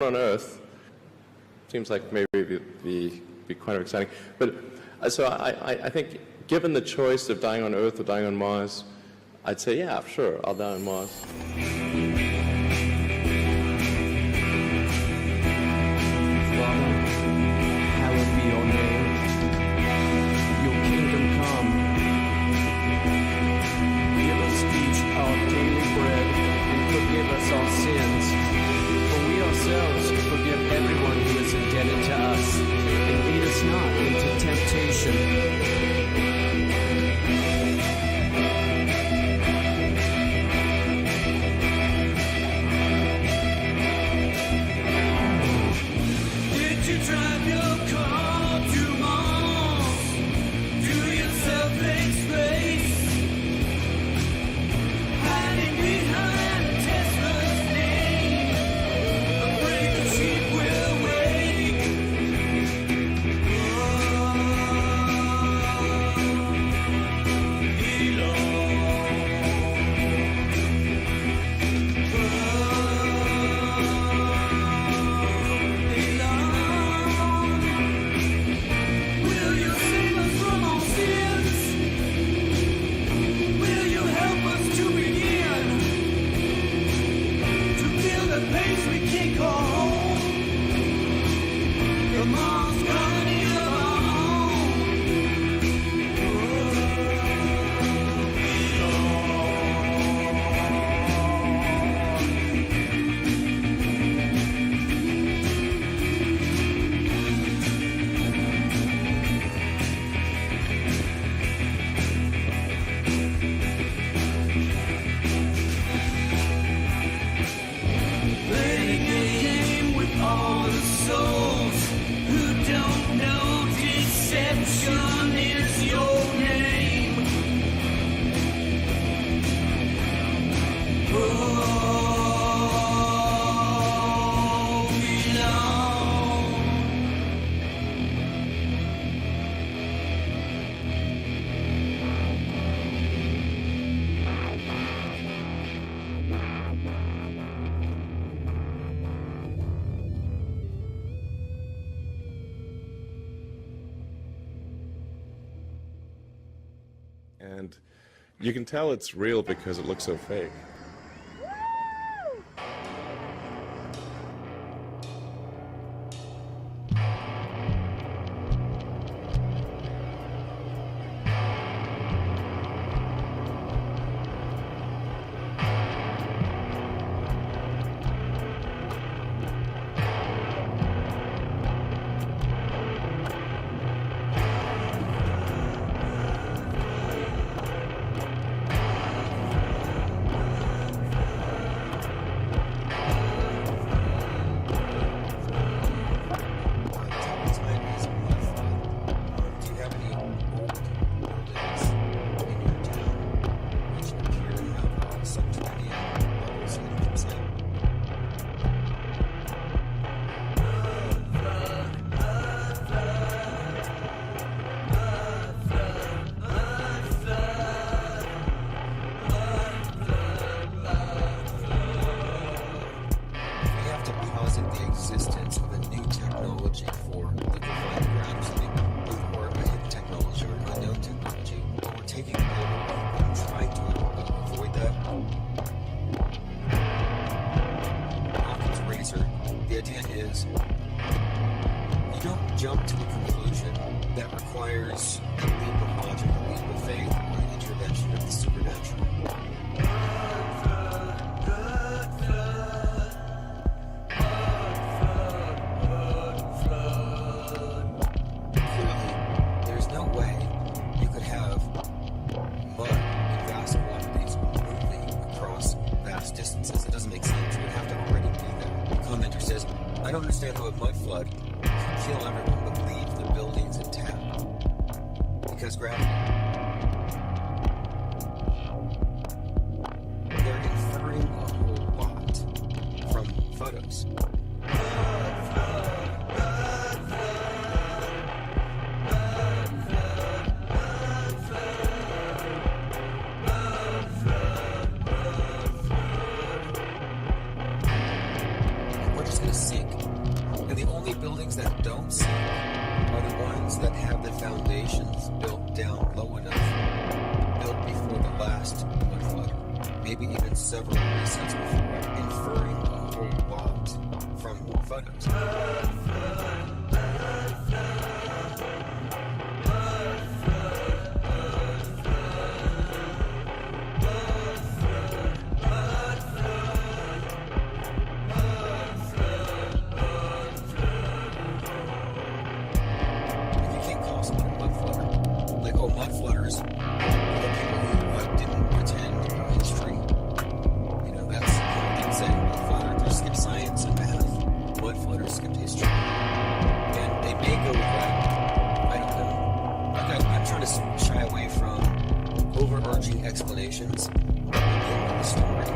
on Earth seems like maybe it'd be kind of exciting. But so I think given the choice of dying on Earth or dying on Mars, I'd say, yeah, sure, I'll die on Mars. Father, hallowed be your name. Your kingdom come. Give us each our daily bread, and forgive us our sins. For we ourselves forgive everyone who is indebted to us. And lead us not into temptation. And you can tell it's real because it looks so fake. Jump to a conclusion that requires a leap of logic, a leap of faith, or an intervention of the supernatural. Clearly, there's no way you could have mud in vast quantities moving across vast distances. It doesn't make sense. It would have to already be there. The commenter says, I don't understand how a mud flood kill everyone but leave the buildings intact. Because gravity. They're inferring a whole lot from photos. We're just gonna sink buildings that don't sink are the ones that have the foundations built down low enough, built before the last mud flood, maybe even several resets before, inferring a whole lot from photos. Mud flooders, the people who didn't pretend about history. You know, that's they say mud flooders skip science and math. Mud flooders skipped history. And they may go with that. I don't know. Like I'm trying to shy away from overarching explanations at the end of the story.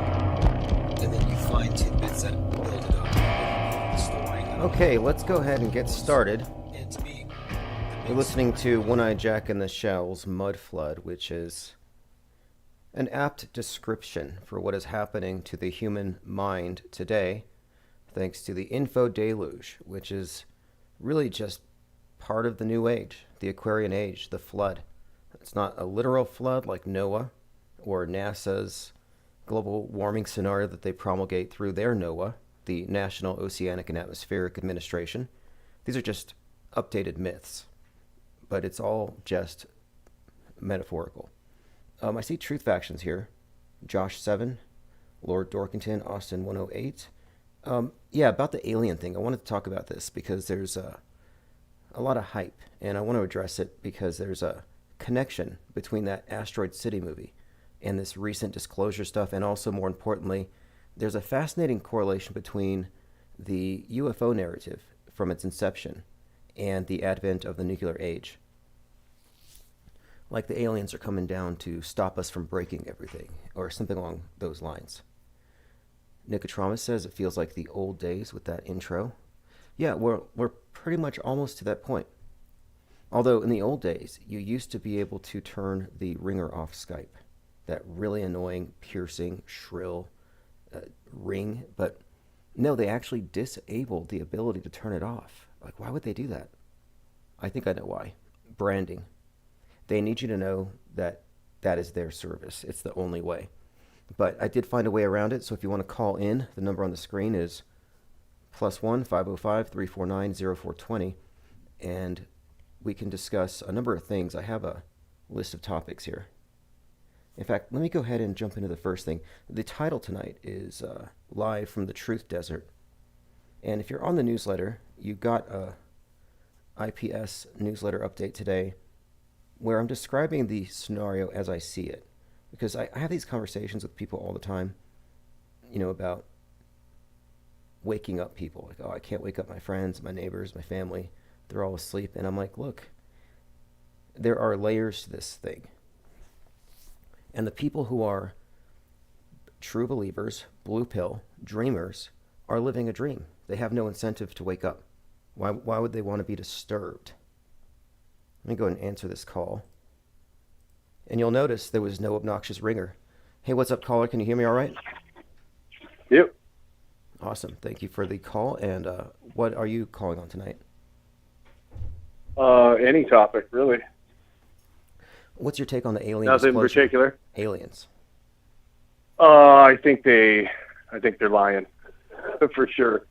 And then you find tidbits that build it up. The story. Okay, let's go ahead and get started. And to me, You're listening to One-Eyed Jack and the Shell's Mud Flood, which is an apt description for what is happening to the human mind today, thanks to the info deluge, which is really just part of the new age, the Aquarian age, the flood. It's not a literal flood like NOAA or NASA's global warming scenario that they promulgate through their NOAA, the National Oceanic and Atmospheric Administration. These are just updated myths. But it's all just metaphorical. I see Truth Factions here. Josh 7, Lord Dorkington, Austin 108. Yeah, about the alien thing. I wanted to talk about this because there's a lot of hype, and I want to address it because there's a connection between that Asteroid City movie and this recent disclosure stuff, and also, more importantly, there's a fascinating correlation between the UFO narrative from its inception and the advent of the nuclear age. Like the aliens are coming down to stop us from breaking everything, or something along those lines. Nicotramus says it feels like the old days with that intro. Yeah, we're pretty much almost to that point. Although in the old days, you used to be able to turn the ringer off Skype. That really annoying, piercing, shrill ring. But no, they actually disabled the ability to turn it off. Like, why would they do that? I think I know why. Branding. They need you to know that that is their service. It's the only way. But I did find a way around it, so if you want to call in, the number on the screen is +1 505 349 0420, and we can discuss a number of things. I have a list of topics here. In fact, let me go ahead and jump into the first thing. The title tonight is Live from the Truth Desert. And if you're on the newsletter, you got a IPS newsletter update today where I'm describing the scenario as I see it. Because I have these conversations with people all the time, you know, about waking up people. Like, oh, I can't wake up my friends, my neighbors, my family. They're all asleep. And I'm like, look, there are layers to this thing. And the people who are true believers, blue pill, dreamers, are living a dream. They have no incentive to wake up. Why would they want to be disturbed? Let me go ahead and answer this call. And you'll notice there was no obnoxious ringer. Hey, what's up, caller? Can you hear me all right? Yep. Awesome. Thank you for the call. And what are you calling on tonight? Any topic, really. What's your take on the alien Nothing in disclosure? particular. Aliens. I think they're lying, for sure.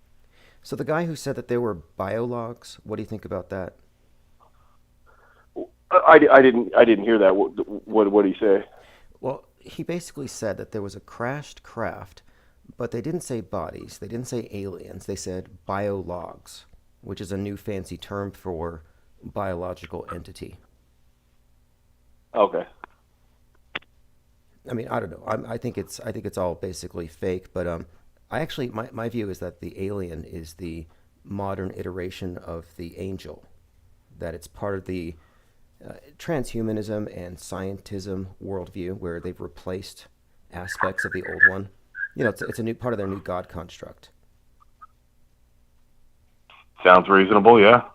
So the guy who said that there were biologs, what do you think about that? I didn't hear that. What did he say? Well, he basically said that there was a crashed craft, but they didn't say bodies. They didn't say aliens. They said biologs, which is a new fancy term for biological entity. Okay. I mean, I don't know. I think it's all basically fake. But my view is that the alien is the modern iteration of the angel. That it's part of the transhumanism and scientism worldview, where they've replaced aspects of the old one. You know, it's a new part of their new God construct. Sounds reasonable, yeah.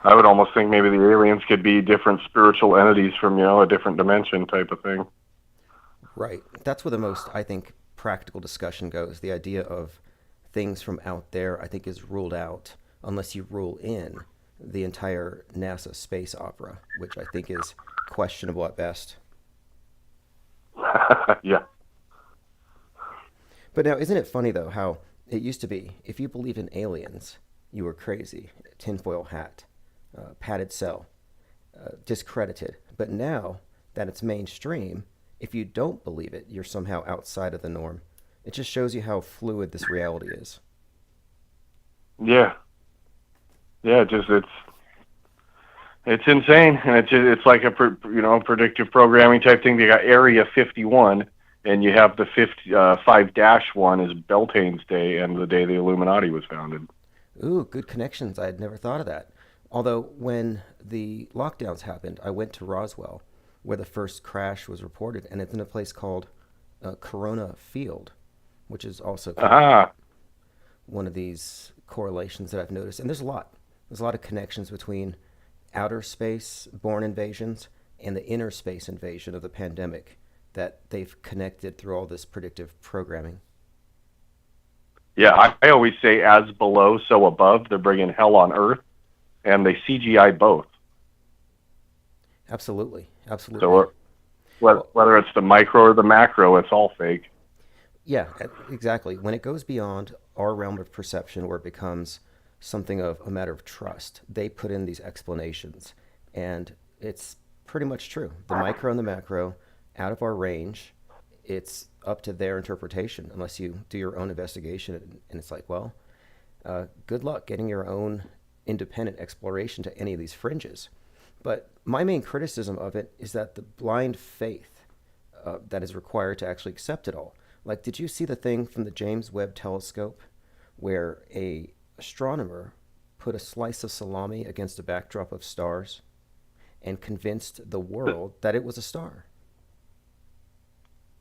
I would almost think maybe the aliens could be different spiritual entities from, a different dimension type of thing. Right. That's where the most, I think, practical discussion goes. The idea of things from out there, I think, is ruled out. unless you rule in the entire NASA space opera, which I think is questionable at best. Yeah. But now, isn't it funny, though, how it used to be, if you believe in aliens, you were crazy, tinfoil hat, padded cell, discredited. But now that it's mainstream, if you don't believe it, you're somehow outside of the norm. It just shows you how fluid this reality is. Yeah. Yeah, it's insane, and it's like a predictive programming type thing. They got Area 51, and you have the 5-1 is Beltane's Day and the day the Illuminati was founded. Ooh, good connections. I had never thought of that. Although when the lockdowns happened, I went to Roswell, where the first crash was reported, and it's in a place called Corona Field, which is also one of these correlations that I've noticed. And there's a lot. There's a lot of connections between outer space born invasions and the inner space invasion of the pandemic that they've connected through all this predictive programming. Yeah, I always say as below, so above. They're bringing hell on earth, and they CGI both. Absolutely. Absolutely. So whether it's the micro or the macro, it's all fake. Yeah, exactly. When it goes beyond our realm of perception, where it becomes something of a matter of trust, they put in these explanations, and it's pretty much true. The micro and the macro, out of our range, it's up to their interpretation, unless you do your own investigation. And it's like, well, good luck getting your own independent exploration to any of these fringes. But my main criticism of it is that the blind faith that is required to actually accept it all. Like, did you see the thing from the James Webb Telescope where a astronomer put a slice of salami against a backdrop of stars and convinced the world that it was a star?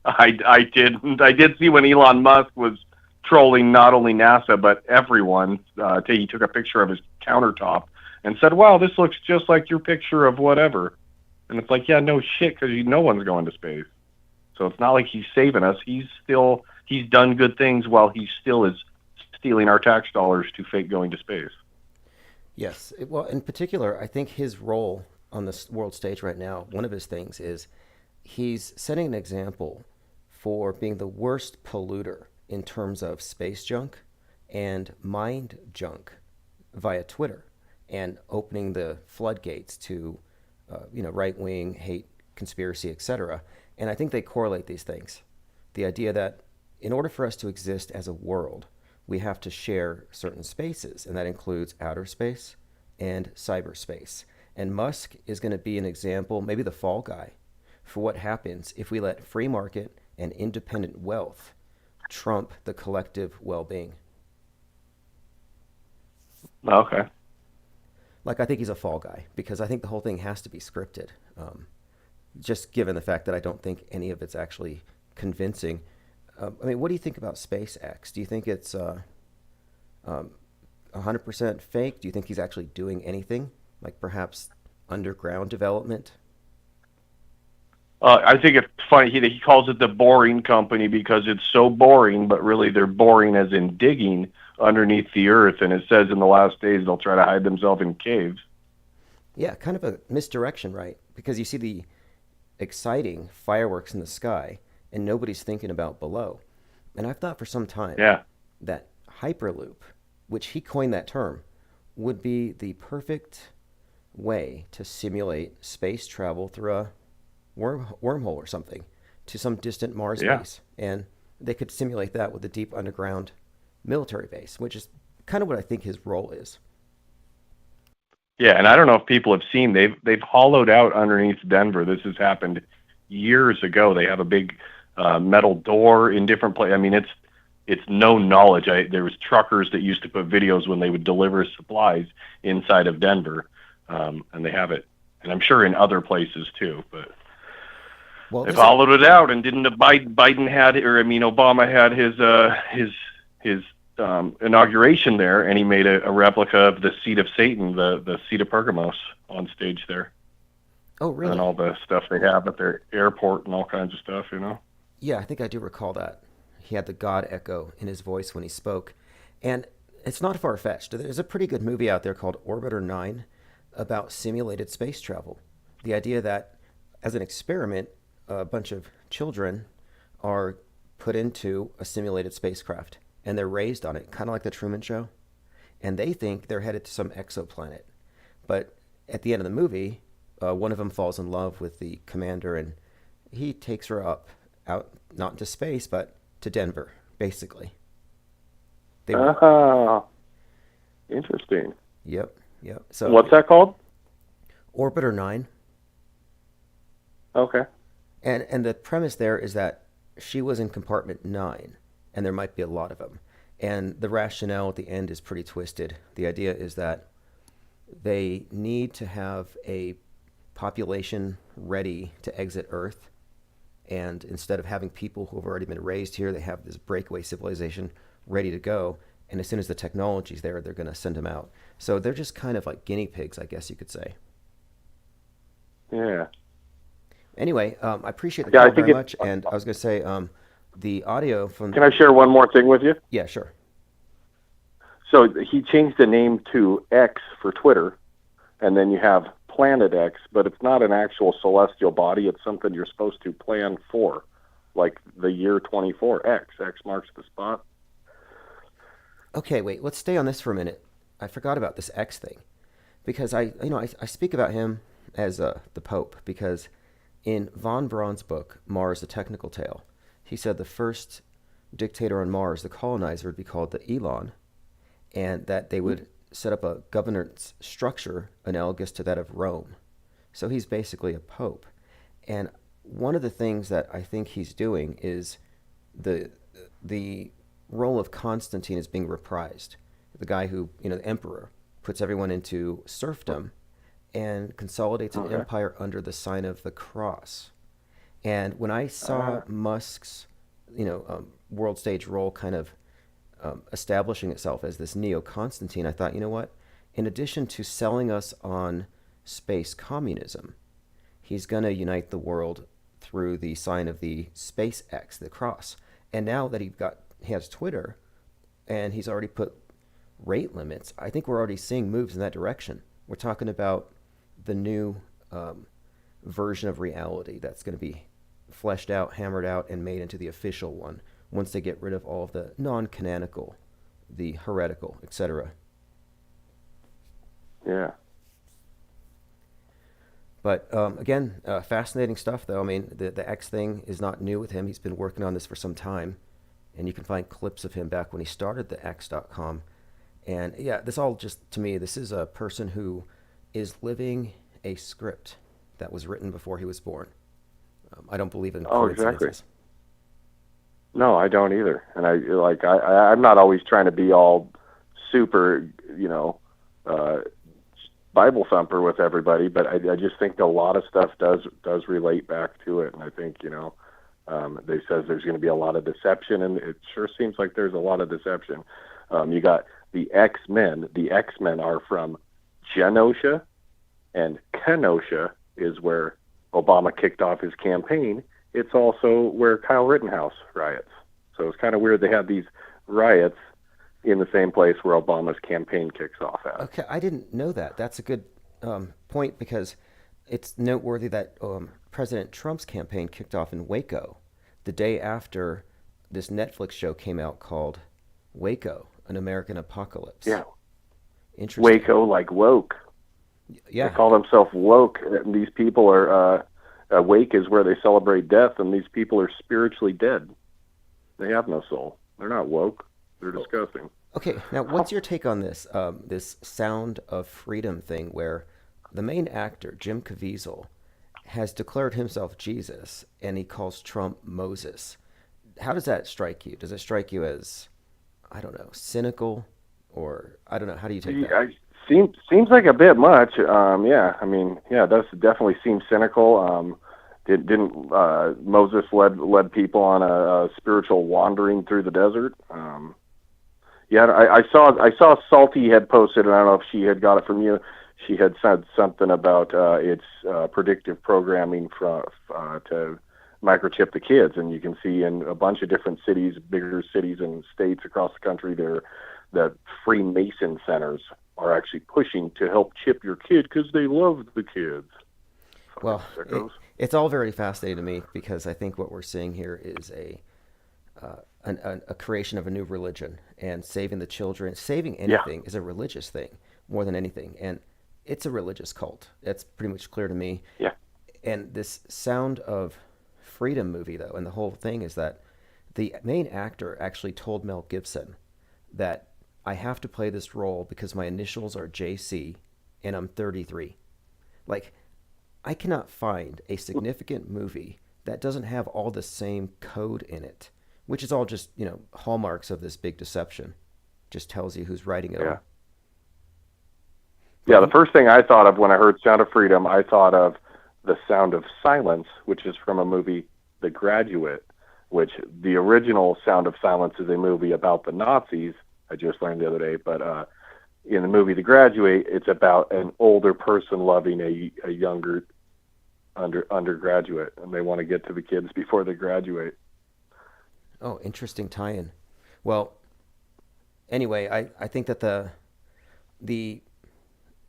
I did see when Elon Musk was trolling not only NASA but everyone. He took a picture of his countertop and said, "Wow, this looks just like your picture of whatever." And it's like, yeah, no shit, because no one's going to space. So it's not like he's saving us. He's done good things while he still is stealing our tax dollars to fake going to space. Yes. Well, in particular, I think his role on the world stage right now, one of his things is he's setting an example for being the worst polluter in terms of space junk and mind junk via Twitter, and opening the floodgates to right-wing hate, conspiracy, etc. And I think they correlate these things. The idea that in order for us to exist as a world, we have to share certain spaces, and that includes outer space and cyberspace. And Musk is going to be an example, maybe the fall guy, for what happens if we let free market and independent wealth trump the collective well-being. Okay. Like, I think he's a fall guy, because I think the whole thing has to be scripted. Just given the fact that I don't think any of it's actually convincing. What do you think about SpaceX? Do you think it's 100% fake? Do you think he's actually doing anything, like perhaps underground development? I think it's funny he calls it the boring company because it's so boring, but really they're boring as in digging underneath the earth. And it says in the last days they'll try to hide themselves in caves. Yeah, kind of a misdirection, right? Because you see the exciting fireworks in the sky and nobody's thinking about below. And I've thought for some time that Hyperloop, which he coined that term, would be the perfect way to simulate space travel through a wormhole or something to some distant Mars base. And they could simulate that with a deep underground military base, which is kind of what I think his role is. Yeah, and I don't know if people have seen, they've hollowed out underneath Denver. This has happened years ago. They have a big metal door in different places. I mean, it's known knowledge. There was truckers that used to put videos when they would deliver supplies inside of Denver, and they have it. And I'm sure in other places too, but they've hollowed it out. And didn't Biden had, or I mean, Obama had his inauguration there, and he made a replica of the seat of Satan, the seat of Pergamos, on stage there. Oh, really? And all the stuff they have at their airport and all kinds of stuff, Yeah, I think I do recall that. He had the God echo in his voice when he spoke. And it's not far-fetched. There's a pretty good movie out there called Orbiter 9 about simulated space travel. The idea that, as an experiment, a bunch of children are put into a simulated spacecraft and they're raised on it, kind of like the Truman Show. And they think they're headed to some exoplanet. But at the end of the movie, one of them falls in love with the commander and he takes her out, not into space, but to Denver, basically. Interesting. Yep. So What's that called? Orbiter 9. Okay. And the premise there is that she was in compartment 9, and there might be a lot of them. And the rationale at the end is pretty twisted. The idea is that they need to have a population ready to exit Earth. And instead of having people who have already been raised here, they have this breakaway civilization ready to go. And as soon as the technology's there, they're going to send them out. So they're just kind of like guinea pigs, I guess you could say. Yeah. Anyway, I appreciate the Yeah, I call think very much. And I was going to say, the audio from... Can I share one more thing with you? Yeah, sure. So he changed the name to X for Twitter, and then you have Planet X, but it's not an actual celestial body. It's something you're supposed to plan for, like the year 24. X marks the spot. Okay, wait, let's stay on this for a minute. I forgot about this X thing, because I speak about him as the Pope, because in von Braun's book, Mars, A Technical Tale, he said the first dictator on Mars, the colonizer, would be called the Elon, and that they would set up a governance structure analogous to that of Rome. So he's basically a pope. And one of the things that I think he's doing is the role of Constantine is being reprised. The guy who, the emperor, puts everyone into serfdom and consolidates an empire under the sign of the cross. And when I saw Musk's, world stage role kind of establishing itself as this neo-Constantine, I thought, you know what? In addition to selling us on space communism, he's going to unite the world through the sign of the SpaceX, the cross. And now that he has Twitter, and he's already put rate limits, I think we're already seeing moves in that direction. We're talking about the new version of reality that's going to be fleshed out, hammered out, and made into the official one once they get rid of all of the non-canonical, the heretical, etc. Yeah. But again, fascinating stuff, though. I mean, the X thing is not new with him. He's been working on this for some time, and you can find clips of him back when he started the X.com. And yeah, this all just, to me, this is a person who is living a script that was written before he was born. I don't believe in coincidences. Exactly. No, I don't either. And I'm not always trying to be all super, Bible thumper with everybody, but I just think a lot of stuff does relate back to it. And I think, they says there's going to be a lot of deception, and it sure seems like there's a lot of deception. You got the X-Men. The X-Men are from Genosha, and Kenosha is where Obama kicked off his campaign. It's also where Kyle Rittenhouse riots. So it's kind of weird they have these riots in the same place where Obama's campaign kicks off at. Okay, I didn't know that. That's a good point, because it's noteworthy that President Trump's campaign kicked off in Waco the day after this Netflix show came out called Waco, An American Apocalypse. Yeah. Interesting. Waco, like woke. Yeah. They call themselves woke, and these people are... Wake is where they celebrate death, and these people are spiritually dead. They have no soul. They're not woke. They're disgusting. Okay, now what's your take on this this Sound of Freedom thing, where the main actor, Jim Caviezel, has declared himself Jesus, and he calls Trump Moses? How does that strike you? Does it strike you as, I don't know, cynical, or I don't know? How do you take that? Seems like a bit much. It does definitely seem cynical. Didn't Moses led people on a spiritual wandering through the desert? I saw Salty had posted, and I don't know if she had got it from you. She had said something about its predictive programming to microchip the kids, and you can see in a bunch of different cities, bigger cities and states across the country, they're that Freemason centers are actually pushing to help chip your kid because they love the kids. Well, Sickos. it's all very fascinating to me because I think what we're seeing here is a creation of a new religion, and saving the children, saving anything is a religious thing more than anything, and it's a religious cult. That's pretty much clear to me. Yeah. And this Sound of Freedom movie, though, and the whole thing is that the main actor actually told Mel Gibson that I have to play this role because my initials are JC and I'm 33. Like, I cannot find a significant movie that doesn't have all the same code in it, which is all just, hallmarks of this big deception. Just tells you who's writing it all. Yeah, the first thing I thought of when I heard Sound of Freedom, I thought of The Sound of Silence, which is from a movie, The Graduate, which the original Sound of Silence is a movie about the Nazis, I just learned the other day, but in the movie The Graduate, it's about an older person loving a younger undergraduate, and they want to get to the kids before they graduate. Oh, interesting tie-in. Well, anyway, I think that the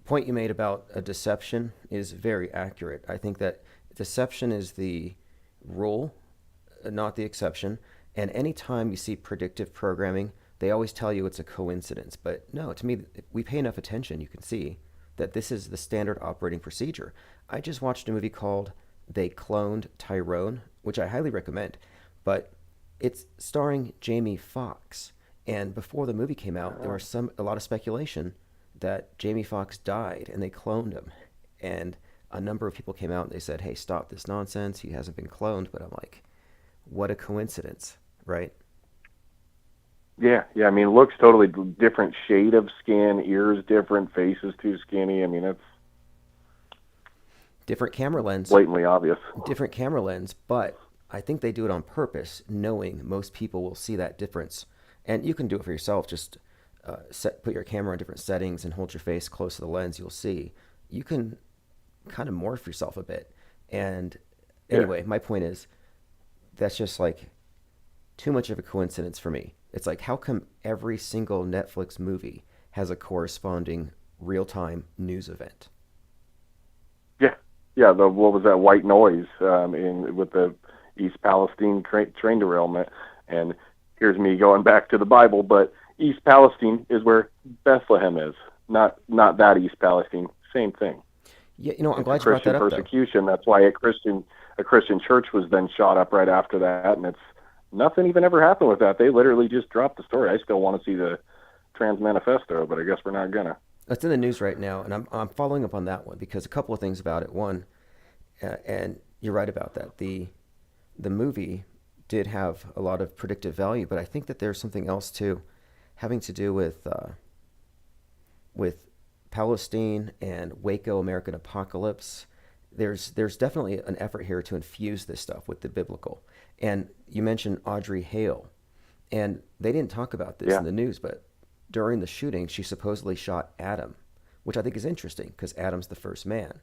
point you made about a deception is very accurate. I think that deception is the rule, not the exception. And anytime you see predictive programming, they always tell you it's a coincidence. But no, to me, if we pay enough attention, you can see that this is the standard operating procedure. I just watched a movie called They Cloned Tyrone, which I highly recommend. But it's starring Jamie Foxx. And before the movie came out, there was a lot of speculation that Jamie Foxx died and they cloned him. And a number of people came out and they said, hey, stop this nonsense. He hasn't been cloned. But I'm like, what a coincidence, right? Yeah. I mean, looks totally different shade of skin, ears different, faces too skinny. I mean, it's different camera lens. Blatantly obvious. Different camera lens, but I think they do it on purpose, knowing most people will see that difference. And you can do it for yourself. Just put your camera in different settings and hold your face close to the lens. You'll see. You can kind of morph yourself a bit. And anyway, my point is, that's just like too much of a coincidence for me. It's like, how come every single Netflix movie has a corresponding real-time news event? Yeah. What was that White Noise with the East Palestine train derailment? And here's me going back to the Bible, but East Palestine is where Bethlehem is, not that East Palestine. Same thing. Yeah, I'm glad you brought that up. Persecution. Though. That's why a Christian church was then shot up right after that, and it's nothing even ever happened with that. They literally just dropped the story. I still want to see the Trans Manifesto, but I guess we're not gonna. It's in the news right now, and I'm following up on that one because a couple of things about it. One, and you're right about that. The movie did have a lot of predictive value, but I think that there's something else too, having to do with Palestine and Waco American Apocalypse. There's definitely an effort here to infuse this stuff with the biblical. And you mentioned Audrey Hale, and they didn't talk about this in the news, but during the shooting, she supposedly shot Adam, which I think is interesting because Adam's the first man.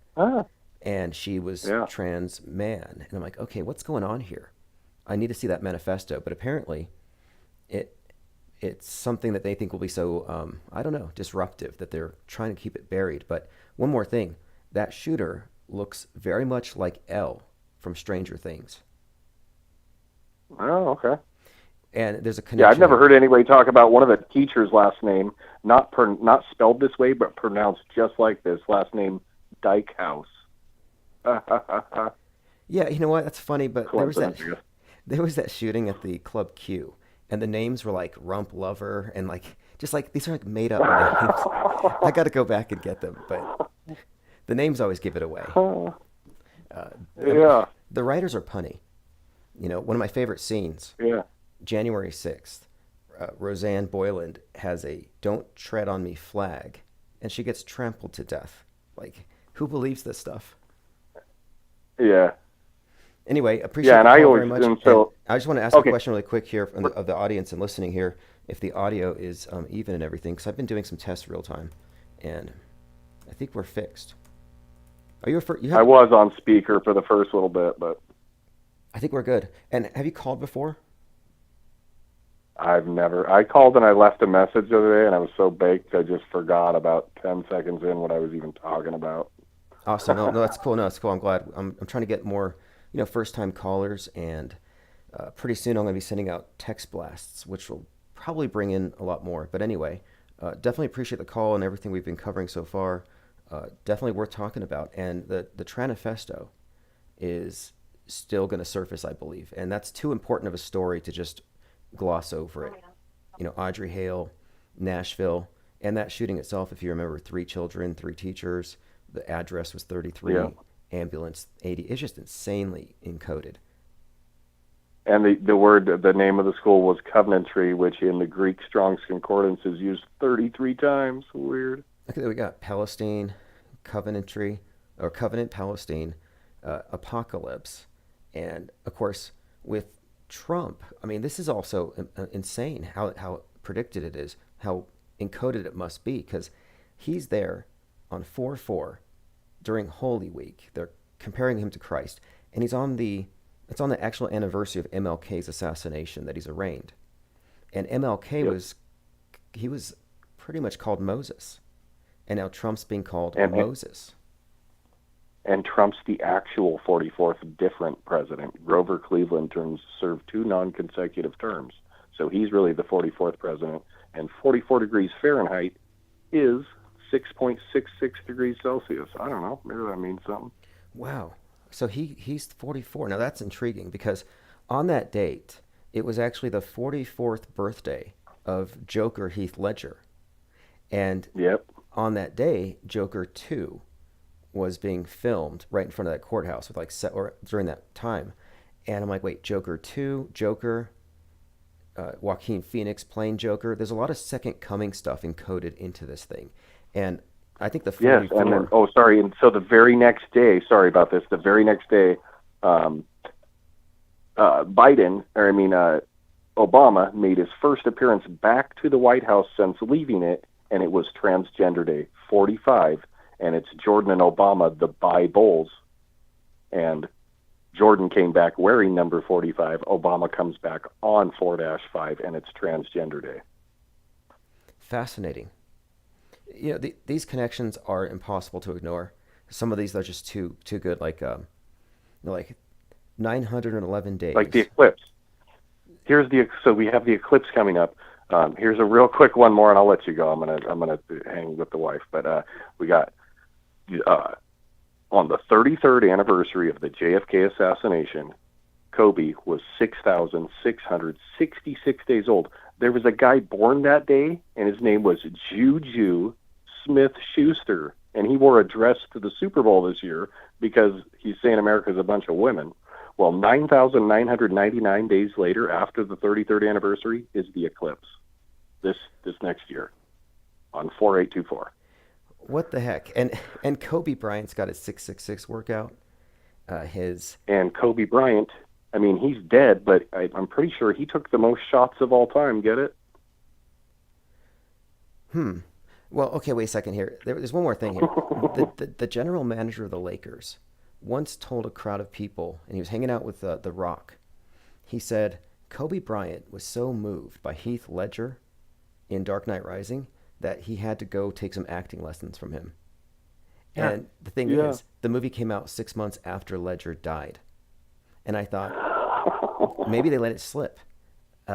And she was trans man. And I'm like, okay, what's going on here? I need to see that manifesto. But apparently it's something that they think will be so, disruptive, that they're trying to keep it buried. But one more thing, that shooter looks very much like Elle from Stranger Things. Oh, okay. And there's a connection. Yeah, I've never heard anybody talk about one of the teacher's last name, not spelled this way, but pronounced just like this. Last name, Dykhouse. Yeah, you know what? That's funny, but there was that shooting at the Club Q, and the names were like Rump Lover, and these are like made up names. I got to go back and get them, but the names always give it away. The writers are punny. One of my favorite scenes. Yeah. January 6th, Roseanne Boyland has a "Don't Tread on Me" flag, and she gets trampled to death. Like, who believes this stuff? Yeah. Anyway, appreciate the call very much. I just want to ask a question really quick here of the audience and listening here, if the audio is even and everything, because I've been doing some tests real time, and I think we're fixed. Are you I was on speaker for the first little bit, but I think we're good. And have you called before? I called and I left a message the other day, and I was so baked I just forgot about 10 seconds in what I was even talking about. Awesome. No, no, that's cool. No, that's cool. I'm glad. I'm trying to get more, first time callers, and pretty soon I'm going to be sending out text blasts, which will probably bring in a lot more. But anyway, definitely appreciate the call and everything we've been covering so far. Definitely worth talking about. And the Tranifesto is still going to surface, I believe, and that's too important of a story to just gloss over it. Audrey Hale, Nashville, and that shooting itself. If you remember, 3 children, 3 teachers. The address was 33, Yeah. ambulance 80. It's just insanely encoded. And the name of the school was Coventry, which in the Greek Strong's Concordance is used 33 times. Weird. Okay, there we got Palestine, Coventry, or Covenant, Palestine, Apocalypse. And of course, with Trump, I mean, this is also insane how predicted it is, how encoded it must be, because he's there on 4/4 during Holy Week. They're comparing him to Christ, and it's on the actual anniversary of MLK's assassination that he's arraigned. And MLK Yep. was pretty much called Moses, and now Trump's being called And- Moses. And Trump's the actual 44th different president. Grover Cleveland served 2 non-consecutive terms. So he's really the 44th president. And 44 degrees Fahrenheit is 6.66 degrees Celsius. I don't know. Maybe that means something. Wow. So he's 44. Now that's intriguing because on that date, it was actually the 44th birthday of Joker Heath Ledger. And Yep. on that day, Joker 2 was being filmed right in front of that courthouse with or during that time. And I'm like, wait, Joker 2, Joker, Joaquin Phoenix playing Joker. There's a lot of second coming stuff encoded into this thing. And I think the 44... Yes, and then, and so the very next day, sorry about this, the very next day, Obama made his first appearance back to the White House since leaving it, and it was Transgender Day 45, and it's Jordan and Obama, the Bibles, and Jordan came back wearing number 45, Obama comes back on 4-5, and it's Transgender Day. Fascinating. These connections are impossible to ignore. Some of these are just too good, like 911 days. Like the eclipse. So we have the eclipse coming up. Here's a real quick one more, and I'll let you go. I'm gonna hang with the wife. But we got on the 33rd anniversary of the JFK assassination, Kobe was 6,666 days old. There was a guy born that day, and his name was Juju Smith-Schuster, and he wore a dress to the Super Bowl this year because he's saying America's a bunch of women. Well, 9,999 days later, after the 33rd anniversary, is the eclipse. This next year, on 4824. What the heck? And Kobe Bryant's got his 666 workout. And Kobe Bryant, I mean, he's dead, but I'm pretty sure he took the most shots of all time. Get it? Well, okay, wait a second here. There's one more thing here. The general manager of the Lakers once told a crowd of people, and he was hanging out with The Rock. He said Kobe Bryant was so moved by Heath Ledger in Dark Knight Rising that he had to go take some acting lessons from him. Yeah. And the thing is, the movie came out 6 months after Ledger died. And I thought, maybe they let it slip.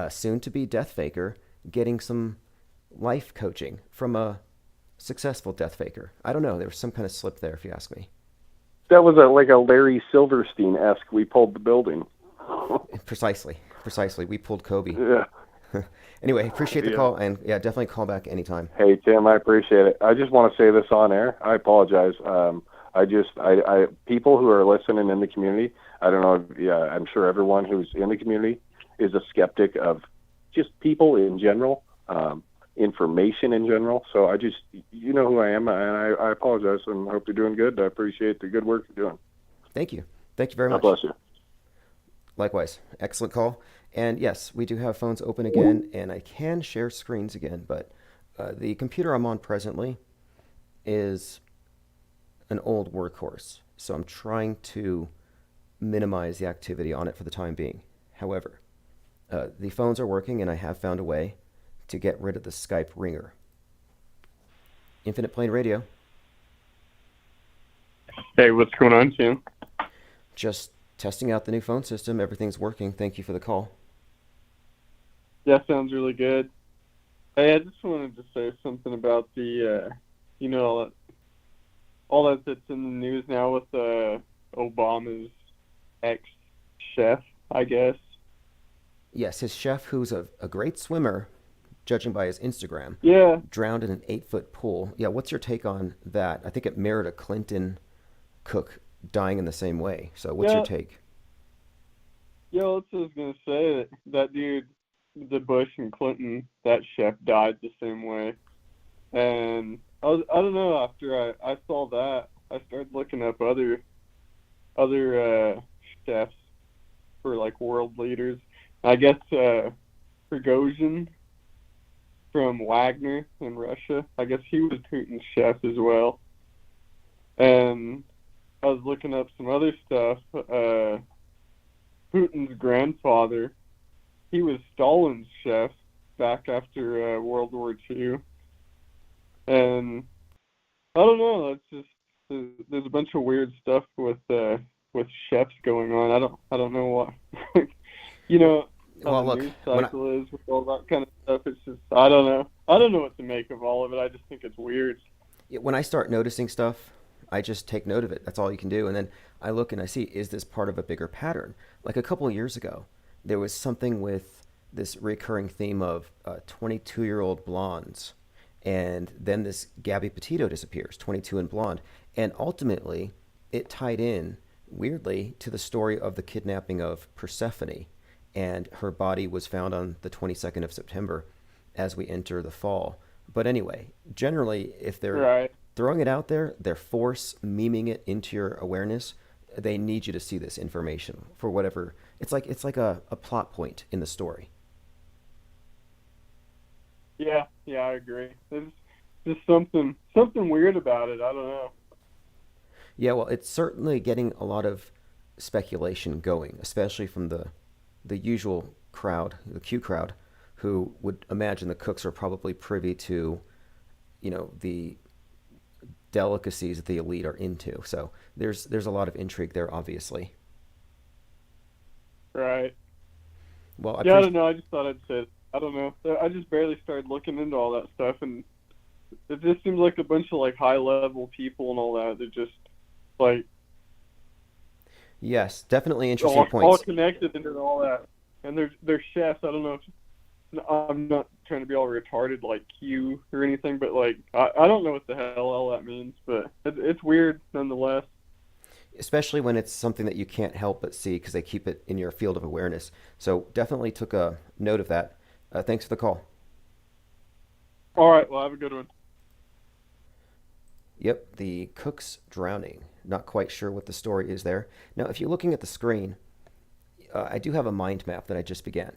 Soon to be Death Faker getting some life coaching from a successful Death Faker. I don't know. There was some kind of slip there, if you ask me. That was like a Larry Silverstein-esque, we pulled the building. Precisely. We pulled Kobe. Yeah. Anyway, appreciate the call, and definitely call back anytime. Hey, Tim, I appreciate it. I just want to say this on air. I apologize. I people who are listening in the community, I don't know, I'm sure everyone who's in the community is a skeptic of just people in general, information in general. So I just, you know who I am, and I apologize, and I hope you're doing good. I appreciate the good work you're doing. Thank you. Thank you very much. God bless you. Likewise. Excellent call. And yes, we do have phones open again, and I can share screens again, but the computer I'm on presently is an old workhorse, so I'm trying to minimize the activity on it for the time being. However, The phones are working, and I have found a way to get rid of the Skype ringer. Infinite Plane Radio. Hey, what's going on, Tim? Just testing out the new phone system. Everything's working. Thank you for the call. That sounds really good. Hey, I just wanted to say something about the, all that's in the news now with Obama's ex-chef, I guess. Yes, his chef, who's a great swimmer, judging by his Instagram, Yeah. drowned in an 8-foot pool. Yeah, what's your take on that? I think it mirrored a Clinton cook dying in the same way. So what's your take? Yeah, that's what I was going to say. That dude, the Bush and Clinton, that chef died the same way. And I don't know, after I saw that, I started looking up other chefs for like world leaders. I guess Prigozhin from Wagner in Russia, I guess he was Putin's chef as well. And I was looking up some other stuff. Putin's grandfather, he was Stalin's chef back after World War II. And I don't know, it's just there's a bunch of weird stuff with chefs going on. I don't know what how Well, the look, news cycle is with all that kind of stuff. It's just I don't know what to make of all of it. I just think it's weird. when I start noticing stuff, I just take note of it. That's all you can do. And then I look and I see, is this part of a bigger pattern? Like a couple of years ago, there was something with this recurring theme of 22-year-old blondes. And then this Gabby Petito disappears, 22 and blonde. And ultimately, it tied in, weirdly, to the story of the kidnapping of Persephone. And her body was found on the 22nd of September as we enter the fall. But anyway, generally, if they're throwing it out there, they're force memeing it into your awareness. They need you to see this information for whatever. It's like a plot point in the story. Yeah, I agree. There's just something weird about it. I don't know. Yeah, well, it's certainly getting a lot of speculation going, especially from the usual crowd, the Q crowd, who would imagine the cooks are probably privy to, the delicacies that the elite are into. So there's a lot of intrigue there, obviously. Right. Well, I don't know. I just thought I'd say it. I don't know. I just barely started looking into all that stuff, and it just seems like a bunch of like high-level people and all that. They're just like yes, definitely interesting all points. connected into all that, and they're chefs. I don't know. I'm not trying to be all retarded like Q or anything, but like I don't know what the hell all that means, but it's weird nonetheless. Especially when it's something that you can't help but see because they keep it in your field of awareness. So definitely took a note of that. Thanks for the call. All right, well, have a good one. Yep, the cook's drowning. Not quite sure what the story is there. Now, if you're looking at the screen, I do have a mind map that I just began.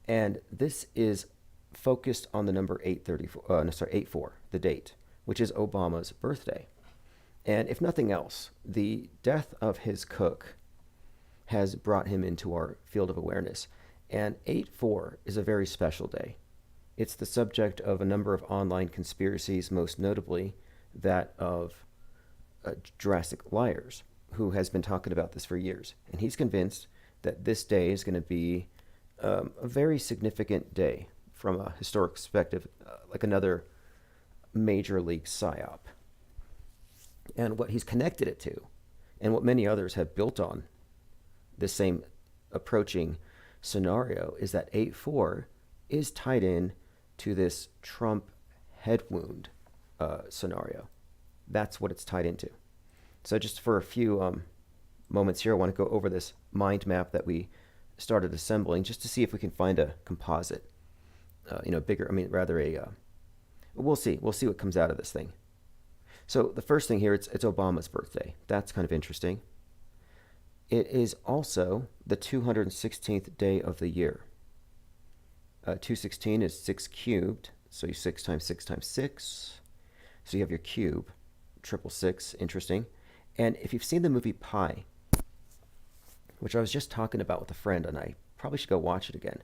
And this is focused on the number 84, the date, which is Obama's birthday. And if nothing else, the death of his cook has brought him into our field of awareness. And 8/4 is a very special day. It's the subject of a number of online conspiracies, most notably that of Jurassic Liars, who has been talking about this for years. And he's convinced that this day is going to be a very significant day from a historic perspective, like another major league psyop. And what he's connected it to, and what many others have built on this same approaching scenario, is that 8/4 is tied in to this Trump head wound scenario. That's what it's tied into. So just for a few moments here, I want to go over this mind map that we started assembling just to see if we can find a composite, we'll see what comes out of this thing. So the first thing here, it's Obama's birthday. That's kind of interesting. It is also the 216th day of the year. 216 is 6 cubed, so you 6 times 6 times 6. So you have your cube, 666, interesting. And if you've seen the movie Pi, which I was just talking about with a friend, and I probably should go watch it again,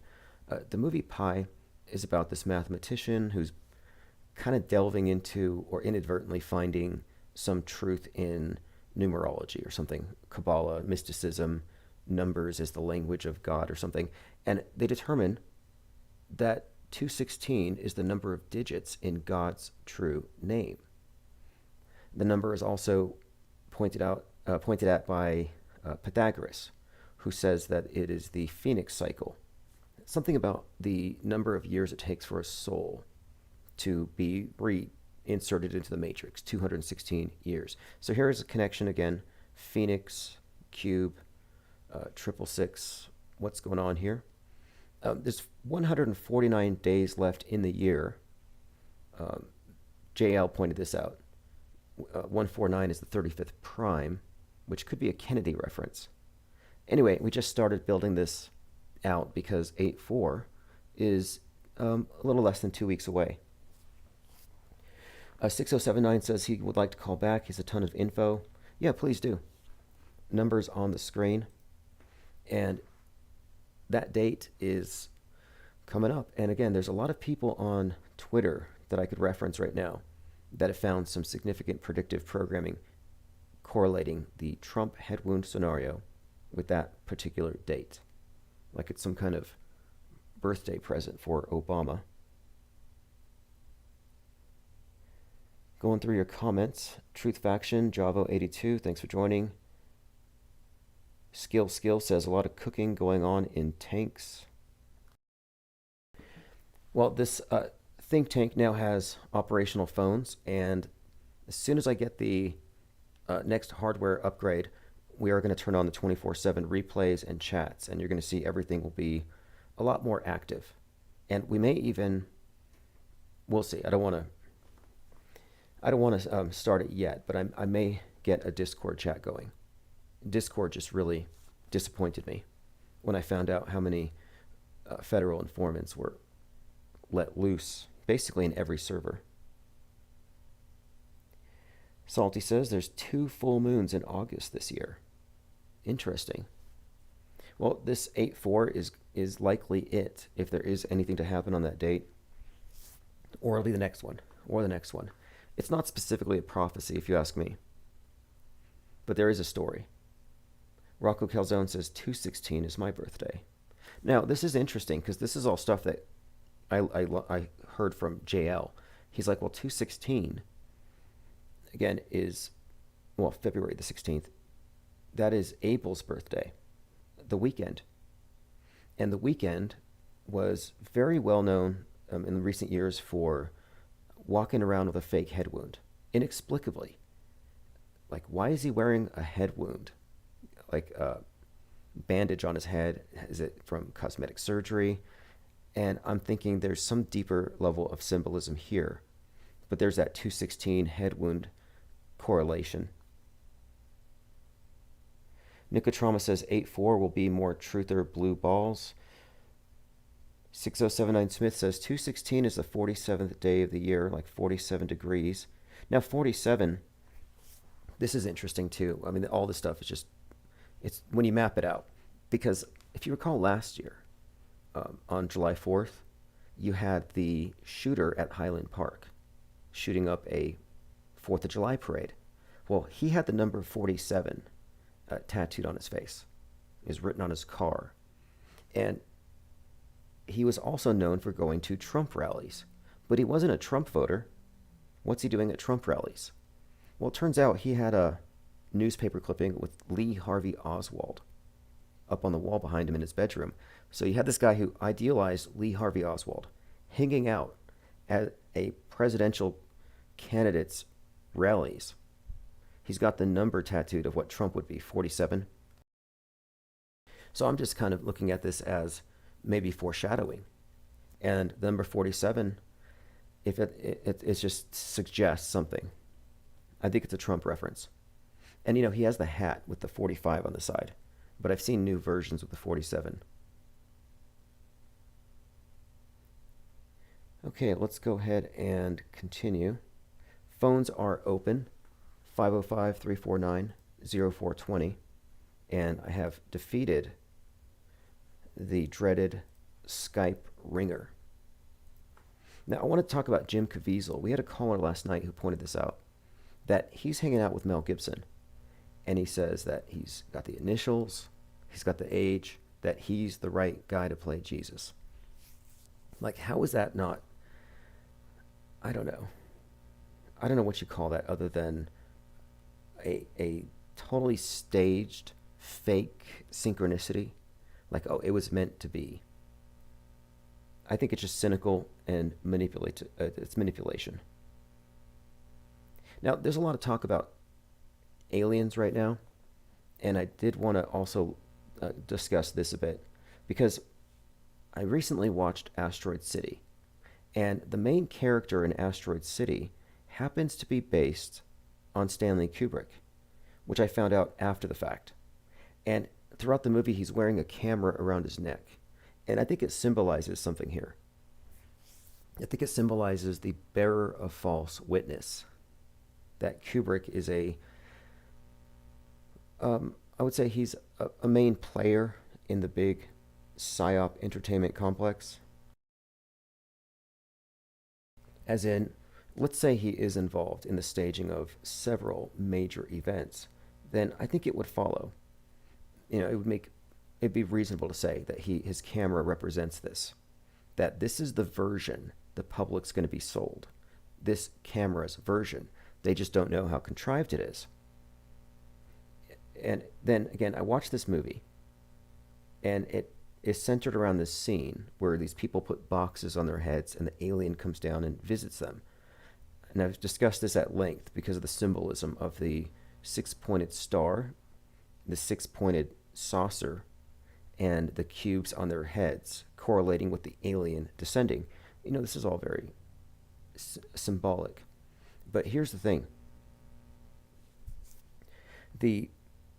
The movie Pi is about this mathematician who's kind of delving into or inadvertently finding some truth in numerology or something, Kabbalah, mysticism, numbers as the language of God or something. And they determine that 216 is the number of digits in God's true name. The number is also pointed at by Pythagoras, who says that it is the Phoenix cycle. Something about the number of years it takes for a soul to be reinserted into the matrix, 216 years. So here is a connection again, Phoenix, cube, 666. What's going on here? There's 149 days left in the year. JL pointed this out. 149 is the 35th prime, which could be a Kennedy reference. Anyway, we just started building this out because 8-4 is a little less than 2 weeks away. 6079 says he would like to call back. He has a ton of info. Yeah, please do. Numbers on the screen. And that date is coming up. And again, there's a lot of people on Twitter that I could reference right now that have found some significant predictive programming correlating the Trump head wound scenario with that particular date. Like it's some kind of birthday present for Obama. Going through your comments. Truth Faction, Javo82, thanks for joining. Skill says a lot of cooking going on in tanks. Well, this think tank now has operational phones, and as soon as I get the next hardware upgrade, we are going to turn on the 24/7 replays and chats, and you're going to see everything will be a lot more active. And we may even, we'll see. I don't want to start it yet, but I may get a Discord chat going. Discord just really disappointed me when I found out how many federal informants were let loose basically in every server. Salty says there's 2 full moons in August this year. Interesting. Well, this 8-4 is likely it, if there is anything to happen on that date. Or it'll be the next one. It's not specifically a prophecy, if you ask me. But there is a story. Rocco Calzone says 216 is my birthday. Now, this is interesting because this is all stuff that I heard from JL. He's like, well, 216, again, is, well, February the 16th. That is Abel's birthday, the weekend. And the weekend was very well known in recent years for walking around with a fake head wound, inexplicably. Like, why is he wearing a head wound? Like a bandage on his head? Is it from cosmetic surgery? And I'm thinking there's some deeper level of symbolism here. But there's that 216 head wound correlation. Nicotrauma says 8-4 will be more truther blue balls. 6079 Smith says 216 is the 47th day of the year, like 47 degrees. Now 47, this is interesting too. I mean, all this stuff is just, it's when you map it out. Because if you recall last year, on July 4th, you had the shooter at Highland Park shooting up a 4th of July parade. Well, he had the number 47 tattooed on his face. It was written on his car. And he was also known for going to Trump rallies. But he wasn't a Trump voter. What's he doing at Trump rallies? Well, it turns out he had a newspaper clipping with Lee Harvey Oswald up on the wall behind him in his bedroom. So you had this guy who idealized Lee Harvey Oswald hanging out at a presidential candidate's rallies. He's got the number tattooed of what Trump would be, 47. So I'm just kind of looking at this as maybe foreshadowing. And the number 47, if it just suggests something. I think it's a Trump reference. And, you know, he has the hat with the 45 on the side. But I've seen new versions with the 47. Okay, let's go ahead and continue. Phones are open, 505-349-0420. And I have defeated the dreaded Skype ringer. Now, I want to talk about Jim Caviezel. We had a caller last night who pointed this out, that he's hanging out with Mel Gibson, and he says that he's got the initials, he's got the age, that he's the right guy to play Jesus. Like, how is that not, I don't know. I don't know what you call that other than a totally staged, fake synchronicity. Like, oh, it was meant to be. I think it's just cynical and it's manipulation. Now, there's a lot of talk about aliens right now, and I did want to also discuss this a bit, because I recently watched Asteroid City, and the main character in Asteroid City happens to be based on Stanley Kubrick, which I found out after the fact. And throughout the movie, he's wearing a camera around his neck, and I think it symbolizes something here. I think it symbolizes the bearer of false witness, that Kubrick is I would say he's a main player in the big PSYOP entertainment complex. As in, let's say he is involved in the staging of several major events, then I think it would follow. It'd be reasonable to say that his camera represents this, that this is the version the public's going to be sold. This camera's version. They just don't know how contrived it is. And then again, I watched this movie, and it is centered around this scene where these people put boxes on their heads and the alien comes down and visits them. And I've discussed this at length because of the symbolism of the six-pointed star, the six-pointed saucer, and the cubes on their heads correlating with the alien descending. This is all very symbolic. But here's the thing. The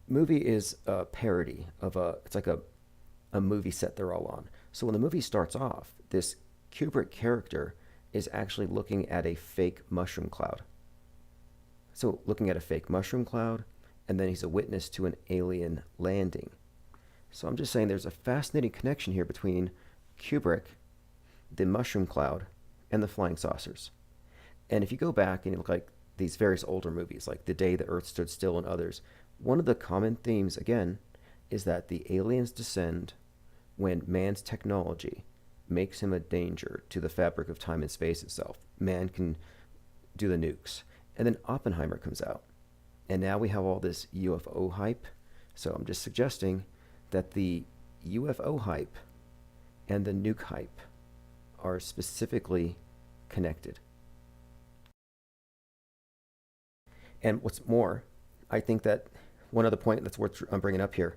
movie is a parody of it's like a movie set they're all on. So when the movie starts off, this Kubrick character is actually looking at a fake mushroom cloud. So looking at a fake mushroom cloud, and then he's a witness to an alien landing. So I'm just saying there's a fascinating connection here between Kubrick, the mushroom cloud, and the flying saucers. And if you go back and you look like these various older movies, like The Day the Earth Stood Still and others, one of the common themes, again, is that the aliens descend when man's technology makes him a danger to the fabric of time and space itself. Man can do the nukes. And then Oppenheimer comes out. And now we have all this UFO hype. So I'm just suggesting that the UFO hype and the nuke hype are specifically connected. And what's more, I think that one other point that's worth bringing up here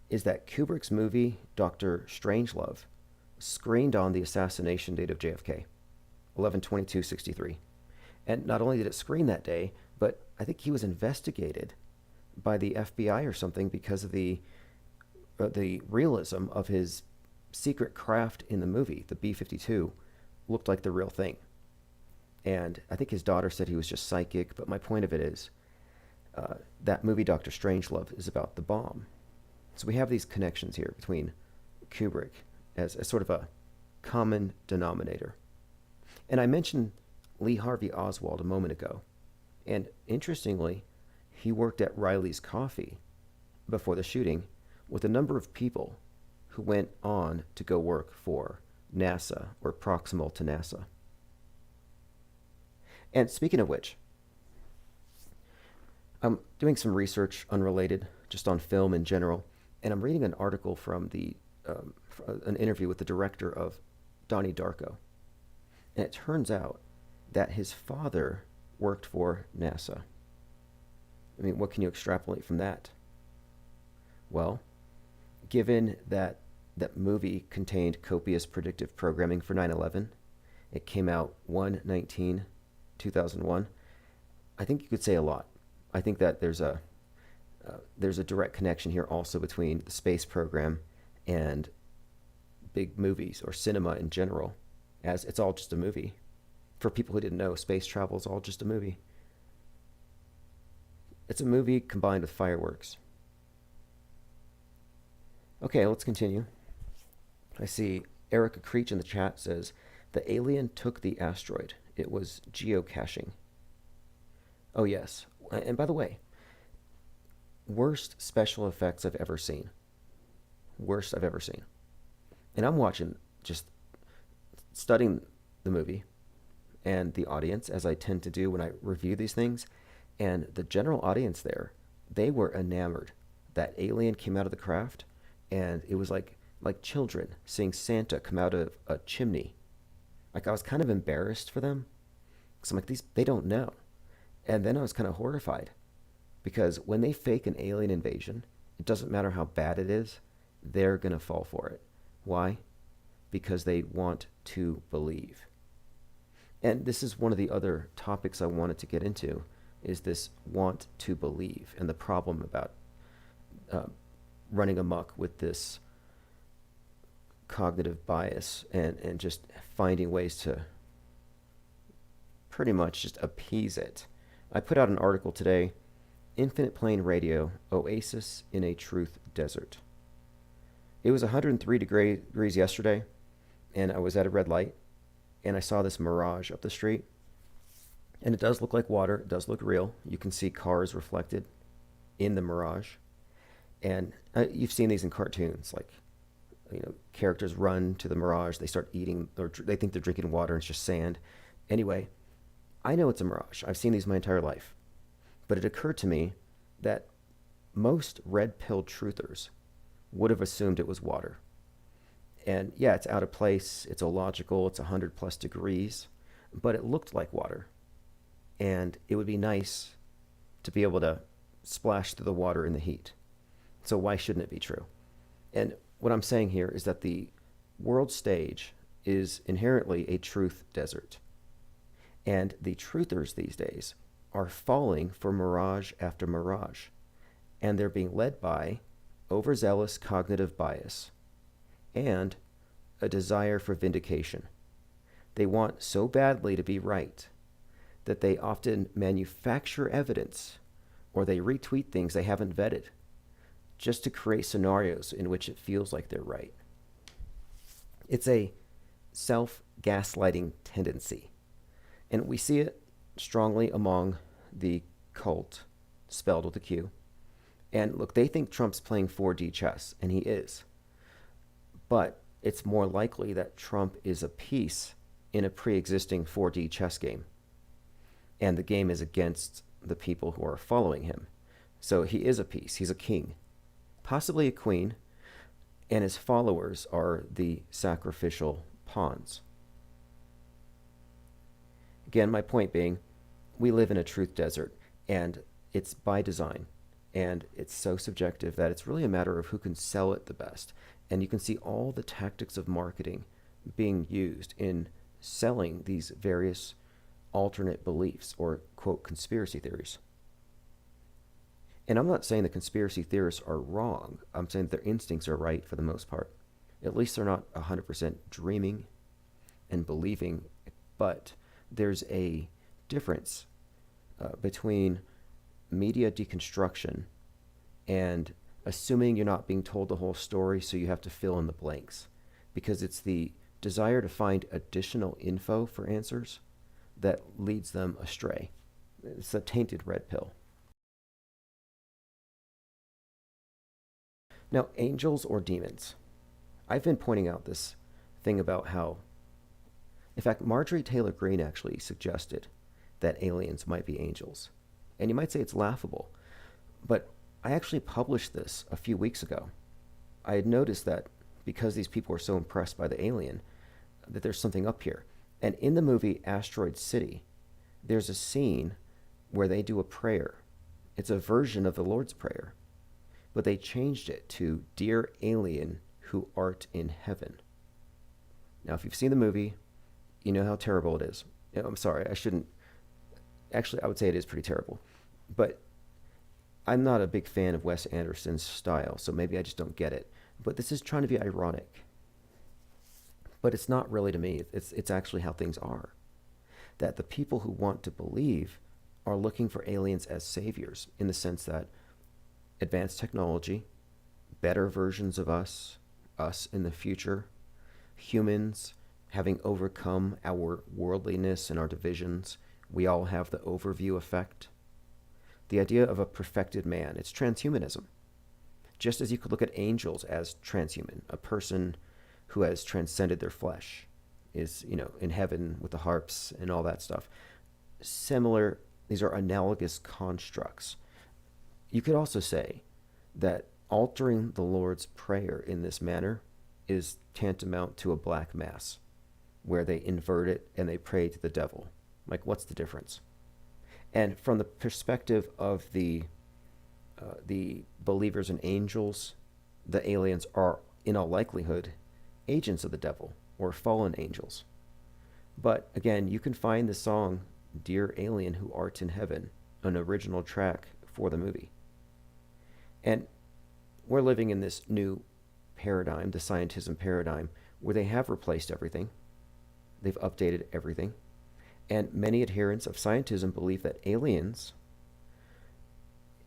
is that Kubrick's movie, Dr. Strangelove, screened on the assassination date of JFK, 11/22/63. And not only did it screen that day, but I think he was investigated by the FBI or something because of the realism of his secret craft in the movie. The B-52 looked like the real thing. And I think his daughter said he was just psychic, but my point of it is that movie, Dr. Strangelove, is about the bomb. So we have these connections here between Kubrick as sort of a common denominator. And I mentioned Lee Harvey Oswald a moment ago. And interestingly, he worked at Riley's Coffee before the shooting with a number of people who went on to go work for NASA or proximal to NASA. And speaking of which, I'm doing some research unrelated, just on film in general, and I'm reading an article from an interview with the director of Donnie Darko. And it turns out that his father worked for NASA. I mean, what can you extrapolate from that? Well, given that that movie contained copious predictive programming for 9/11, it came out 1/19/2001, I think you could say a lot. I think that there's a direct connection here also between the space program and big movies or cinema in general, as it's all just a movie. For people who didn't know, space travel is all just a movie. It's a movie combined with fireworks. Okay, let's continue. I see Erica Creech in the chat says, the alien took the asteroid. It was geocaching. Oh, yes. And by the way, worst special effects I've ever seen. Worst I've ever seen. And I'm watching, just studying the movie and the audience, as I tend to do when I review these things. And the general audience there, they were enamored. That alien came out of the craft, and it was like children seeing Santa come out of a chimney. Like, I was kind of embarrassed for them, because I'm like, they don't know. And then I was kind of horrified, because when they fake an alien invasion, it doesn't matter how bad it is, they're going to fall for it. Why? Because they want to believe. And this is one of the other topics I wanted to get into, is this want to believe and the problem about running amok with this cognitive bias and just finding ways to pretty much just appease it. I put out an article today, Infinite Plane Radio, Oasis in a Truth Desert. It was 103 degrees yesterday, and I was at a red light, and I saw this mirage up the street. And it does look like water. It does look real. You can see cars reflected in the mirage. And you've seen these in cartoons, like, characters run to the mirage, they start eating, or they think they're drinking water, and it's just sand. Anyway, I know it's a mirage. I've seen these my entire life. But it occurred to me that most red-pilled truthers would have assumed it was water. And yeah, it's out of place, it's illogical, it's 100+ degrees, but it looked like water. And it would be nice to be able to splash through the water in the heat. So why shouldn't it be true? And what I'm saying here is that the world stage is inherently a truth desert. And the truthers these days are falling for mirage after mirage. And they're being led by overzealous cognitive bias and a desire for vindication. They want so badly to be right that they often manufacture evidence, or they retweet things they haven't vetted, just to create scenarios in which it feels like they're right. It's a self-gaslighting tendency. And we see it strongly among the cult, spelled with a Q. And look, they think Trump's playing 4D chess, and he is. But it's more likely that Trump is a piece in a pre-existing 4D chess game. And the game is against the people who are following him. So he is a piece. He's a king, possibly a queen, and his followers are the sacrificial pawns. Again, my point being, we live in a truth desert, and it's by design. And it's so subjective that it's really a matter of who can sell it the best. And you can see all the tactics of marketing being used in selling these various alternate beliefs, or, quote, conspiracy theories. And I'm not saying the conspiracy theorists are wrong. I'm saying their instincts are right for the most part. At least they're not 100% dreaming and believing. But there's a difference between media deconstruction and assuming you're not being told the whole story, so you have to fill in the blanks. Because it's the desire to find additional info for answers that leads them astray. It's a tainted red pill. Now, angels or demons? I've been pointing out this thing about how, in fact, Marjorie Taylor Greene actually suggested that aliens might be angels. And you might say it's laughable, but I actually published this a few weeks ago. I had noticed that because these people are so impressed by the alien, that there's something up here. And in the movie Asteroid City, there's a scene where they do a prayer. It's a version of the Lord's Prayer, but they changed it to "Dear Alien Who Art in Heaven." Now, if you've seen the movie, you know how terrible it is. I'm sorry, I shouldn't. Actually, I would say it is pretty terrible. But I'm not a big fan of Wes Anderson's style, so maybe I just don't get it. But this is trying to be ironic. But it's not really to me. It's actually how things are. That the people who want to believe are looking for aliens as saviors, in the sense that advanced technology, better versions of us in the future, humans having overcome our worldliness and our divisions, we all have the overview effect. The idea of a perfected man, it's transhumanism. Just as you could look at angels as transhuman, a person who has transcended their flesh is, in heaven with the harps and all that stuff. Similar, these are analogous constructs. You could also say that altering the Lord's Prayer in this manner is tantamount to a black mass, where they invert it and they pray to the devil. Like, what's the difference? And from the perspective of the believers and angels, the aliens are, in all likelihood, agents of the devil or fallen angels. But again, you can find the song "Dear Alien Who Art in Heaven," an original track for the movie. And we're living in this new paradigm, the scientism paradigm, where they have replaced everything. They've updated everything. And many adherents of scientism believe that aliens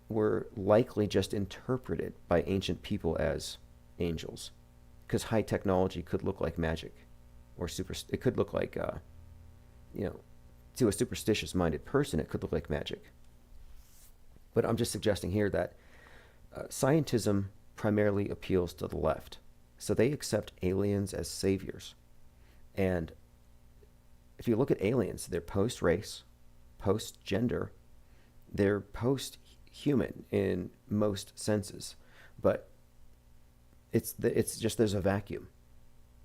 were likely just interpreted by ancient people as angels, because high technology could look like magic, or it could look like, to a superstitious-minded person, it could look like magic. But I'm just suggesting here that scientism primarily appeals to the left, so they accept aliens as saviors. And if you look at aliens, they're post-race, post-gender, they're post-human in most senses, but it's just there's a vacuum.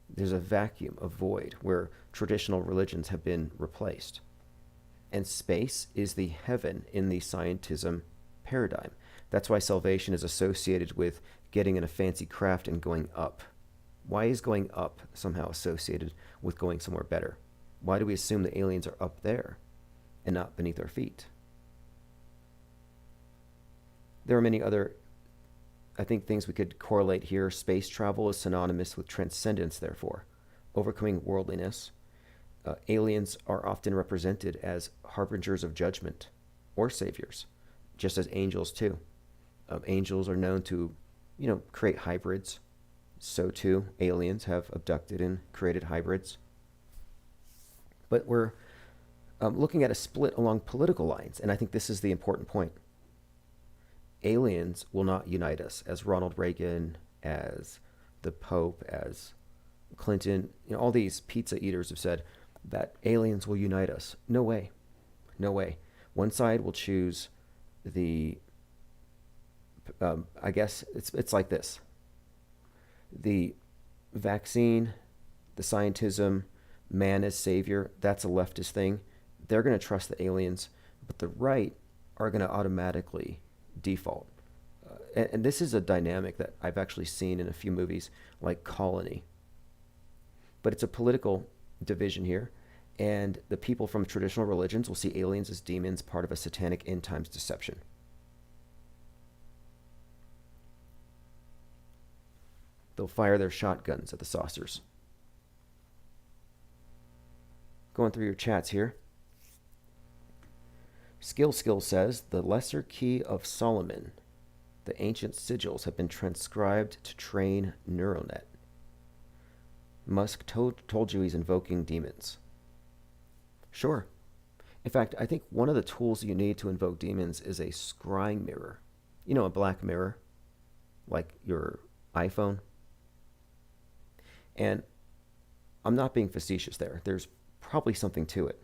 There's a vacuum, a void, where traditional religions have been replaced. And space is the heaven in the scientism paradigm. That's why salvation is associated with getting in a fancy craft and going up. Why is going up somehow associated with going somewhere better? Why do we assume the aliens are up there and not beneath our feet? There are many other, I think, things we could correlate here. Space travel is synonymous with transcendence, therefore, overcoming worldliness. Aliens are often represented as harbingers of judgment or saviors, just as angels too. Angels are known to, create hybrids. So too, aliens have abducted and created hybrids. But we're looking at a split along political lines, and I think this is the important point. Aliens will not unite us, as Ronald Reagan, as the Pope, as Clinton, all these pizza eaters have said that aliens will unite us. No way. No way. One side will choose the, I guess it's like this. The vaccine, the scientism, man as savior, that's a leftist thing. They're going to trust the aliens, but the right are going to automatically default. And this is a dynamic that I've actually seen in a few movies like Colony. But it's a political division here, and the people from traditional religions will see aliens as demons, part of a satanic end times deception. They'll fire their shotguns at the saucers. Going through your chats here. Skill says, the Lesser Key of Solomon. The ancient sigils have been transcribed to train NeuroNet. Musk told you he's invoking demons. Sure. In fact, I think one of the tools you need to invoke demons is a scrying mirror. A black mirror, like your iPhone. And I'm not being facetious there. There's probably something to it.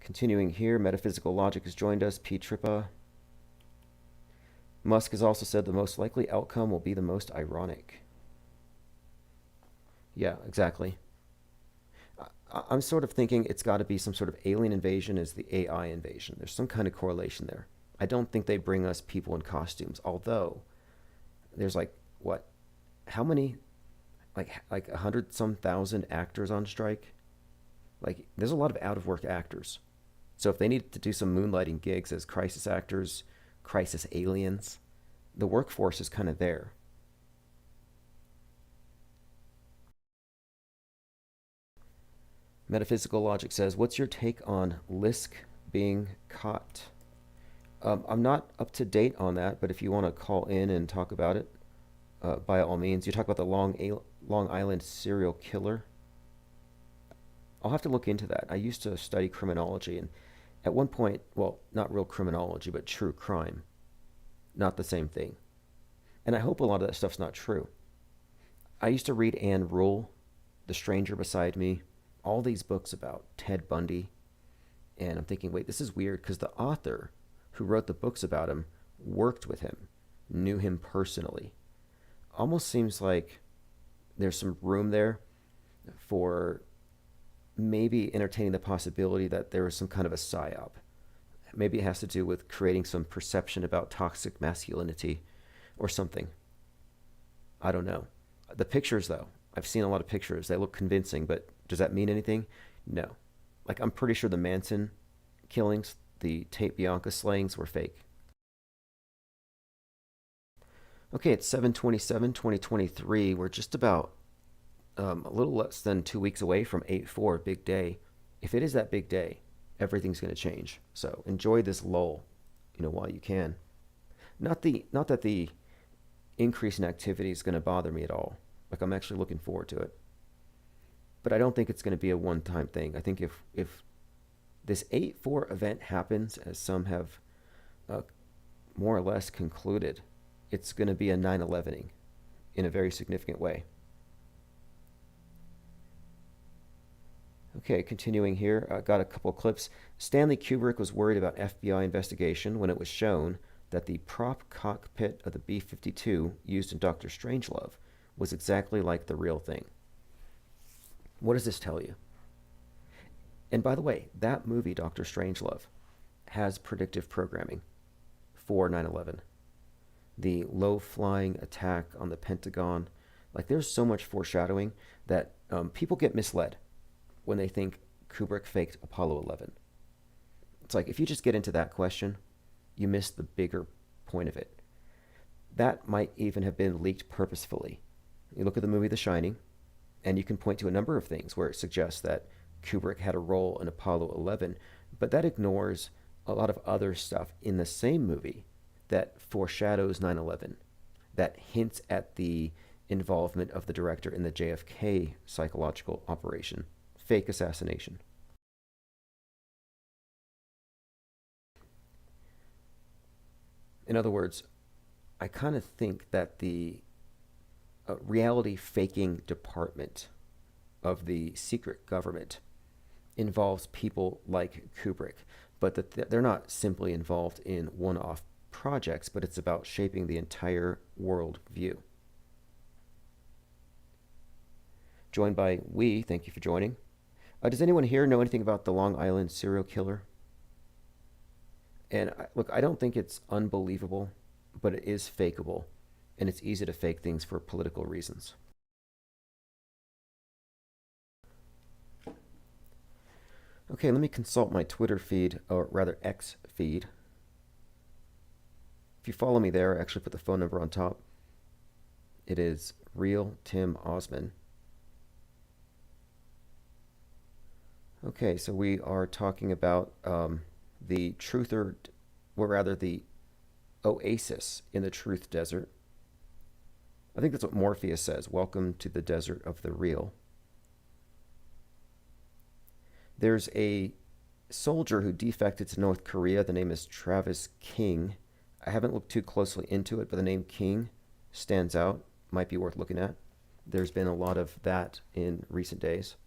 Continuing here, Metaphysical Logic has joined us, P. Trippa. Musk has also said the most likely outcome will be the most ironic. Yeah, exactly. I'm sort of thinking it's got to be some sort of alien invasion as the AI invasion. There's some kind of correlation there. I don't think they bring us people in costumes, although there's how many, like 100-some thousand actors on strike? There's a lot of out-of-work actors. So if they need to do some moonlighting gigs as crisis actors, crisis aliens, the workforce is kind of there. Metaphysical Logic says, what's your take on Lisk being caught? I'm not up to date on that, but if you want to call in and talk about it, by all means. You talk about the Long Island serial killer. I'll have to look into that. I used to study criminology, and at one point, well, not real criminology, but true crime. Not the same thing. And I hope a lot of that stuff's not true. I used to read Anne Rule, The Stranger Beside Me, all these books about Ted Bundy. And I'm thinking, wait, this is weird because the author who wrote the books about him worked with him, knew him personally. Almost seems like there's some room there for maybe entertaining the possibility that there was some kind of a psyop. Maybe it has to do with creating some perception about toxic masculinity or something. I don't know. The pictures, though, I've seen a lot of pictures. They look convincing, but does that mean anything? No. Like, I'm pretty sure the Manson killings, the Tate Bianca slayings were fake. Okay, it's 7/27/2023. We're just about a little less than 2 weeks away from 8/4, big day. If it is that big day, everything's going to change. So enjoy this lull, while you can. Not that the increase in activity is going to bother me at all. Like, I'm actually looking forward to it. But I don't think it's going to be a one-time thing. I think if this 8/4 event happens, as some have more or less concluded, it's going to be a 9/11ing in a very significant way. Okay, continuing here, I got a couple of clips. Stanley Kubrick was worried about FBI investigation when it was shown that the prop cockpit of the B-52 used in Dr. Strangelove was exactly like the real thing. What does this tell you? And by the way, that movie, Dr. Strangelove, has predictive programming for 9/11. The low-flying attack on the Pentagon, like, there's so much foreshadowing that people get misled when they think Kubrick faked Apollo 11. It's like, if you just get into that question, you miss the bigger point of it. That might even have been leaked purposefully. You look at the movie The Shining, and you can point to a number of things where it suggests that Kubrick had a role in Apollo 11, but that ignores a lot of other stuff in the same movie that foreshadows 9/11, that hints at the involvement of the director in the JFK psychological operation, fake assassination. In other words, I kind of think that the reality faking department of the secret government involves people like Kubrick, but that they're not simply involved in one-off projects, but it's about shaping the entire world view. Joined by We, thank you for joining. Does anyone here know anything about the Long Island serial killer? And look, I don't think it's unbelievable, but it is fakeable, and it's easy to fake things for political reasons. Okay, let me consult my Twitter feed, or rather X feed. If you follow me there, I actually put the phone number on top. It is Real Tim Osman. Okay, so we are talking about the truther, or rather the oasis in the truth desert. I think that's what Morpheus says. Welcome to the desert of the real. There's a soldier who defected to North Korea. The name is Travis King. I haven't looked too closely into it, but the name King stands out. Might be worth looking at. There's been a lot of that in recent days.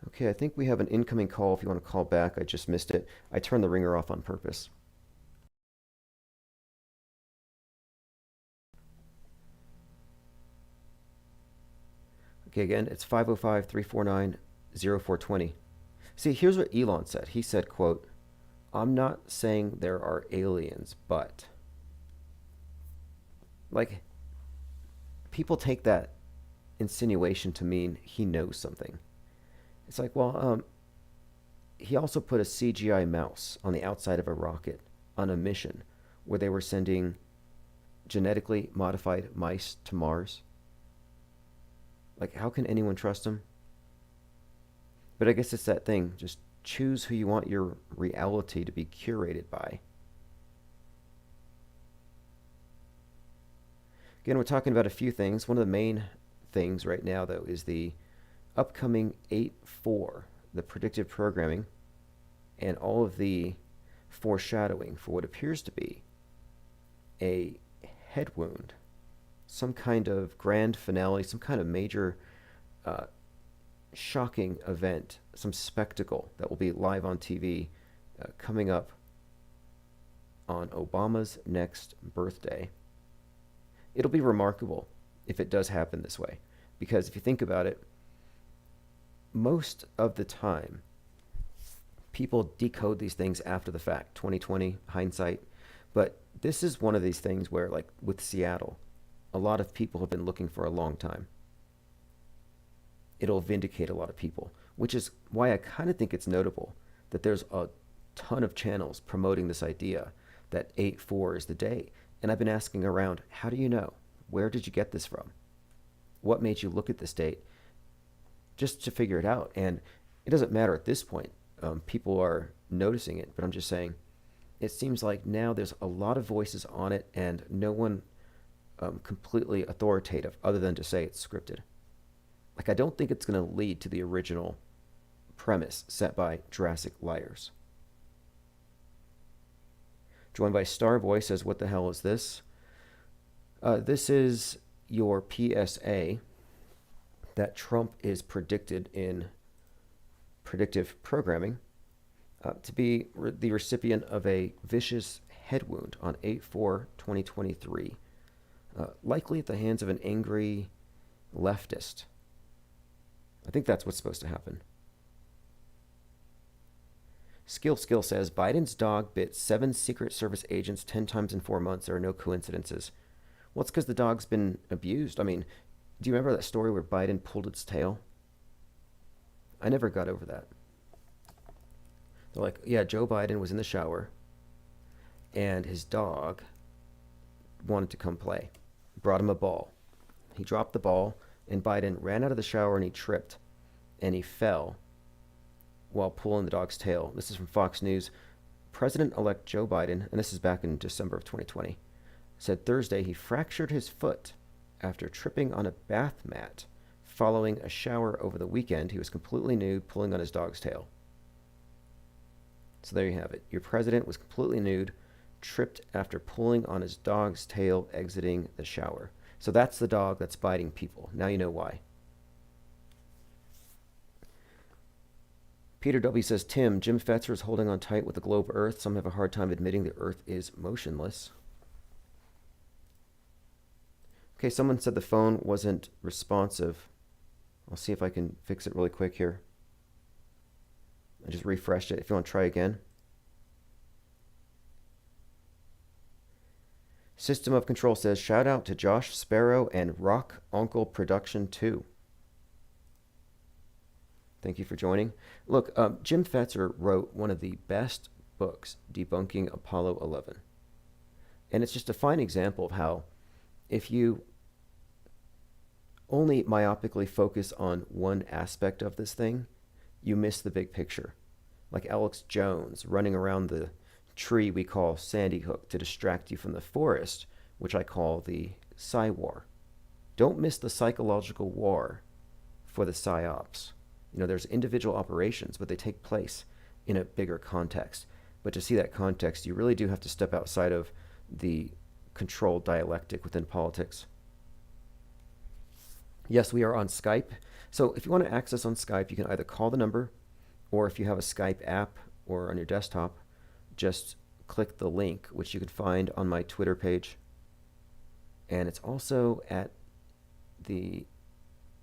Okay, I think we have an incoming call. If you want to call back, I just missed it. I turned the ringer off on purpose. Okay, again, it's 505-349-0420. See, here's what Elon said. He said, quote, "I'm not saying there are aliens, but..." Like, people take that insinuation to mean he knows something. It's like, well, he also put a CGI mouse on the outside of a rocket on a mission where they were sending genetically modified mice to Mars. Like, how can anyone trust him? But I guess it's that thing. Just choose who you want your reality to be curated by. Again, we're talking about a few things. One of the main things right now, though, is the upcoming 8.4, the predictive programming, and all of the foreshadowing for what appears to be a head wound, some kind of grand finale, some kind of major shocking event, some spectacle that will be live on TV coming up on Obama's next birthday. It'll be remarkable if it does happen this way, because if you think about it, most of the time people decode these things after the fact, 2020 hindsight. But this is one of these things where, like with Seattle, a lot of people have been looking for a long time. It'll vindicate a lot of people, which is why I kind of think it's notable that there's a ton of channels promoting this idea that 8/4 is the day. And I've been asking around, how do you know? Where did you get this from? What made you look at this date? Just to figure it out. And it doesn't matter at this point. People are noticing it, but I'm just saying, it seems like now there's a lot of voices on it and no one completely authoritative other than to say it's scripted. Like, I don't think it's going to lead to the original premise set by Jurassic Liars. Joined by Starboy says, what the hell is this? This is your PSA that Trump is predicted in predictive programming to be the recipient of a vicious head wound on 8/4/2023, likely at the hands of an angry leftist. I think that's what's supposed to happen. Skill says, Biden's dog bit 7 Secret Service agents 10 times in 4 months. There are no coincidences. Well, it's because the dog's been abused. I mean, do you remember that story where Biden pulled its tail? I never got over that. They're like, yeah, Joe Biden was in the shower and his dog wanted to come play. Brought him a ball. He dropped the ball and Biden ran out of the shower and he tripped and he fell while pulling the dog's tail. This is from Fox News. President-elect Joe Biden, and this is back in December of 2020, said Thursday he fractured his foot after tripping on a bath mat following a shower over the weekend. He was completely nude, pulling on his dog's tail. So there you have it. Your president was completely nude, tripped after pulling on his dog's tail exiting the shower. So that's the dog that's biting people. Now you know why. Peter W. says, Tim, Jim Fetzer is holding on tight with the globe Earth. Some have a hard time admitting the Earth is motionless. Okay, someone said the phone wasn't responsive. I'll see if I can fix it really quick here. I just refreshed it. If you want to try again. System of Control says, shout out to Josh Sparrow and Rock Uncle Production 2. Thank you for joining. Look, Jim Fetzer wrote one of the best books debunking Apollo 11. And it's just a fine example of how if you only myopically focus on one aspect of this thing, you miss the big picture. Like Alex Jones running around the tree we call Sandy Hook to distract you from the forest, which I call the Psy War. Don't miss the psychological war for the psyops. You know, there's individual operations, but they take place in a bigger context. But to see that context, you really do have to step outside of the controlled dialectic within politics. Yes, we are on Skype. So if you want to access on Skype, you can either call the number, or if you have a Skype app or on your desktop, just click the link, which you can find on my Twitter page. And it's also at the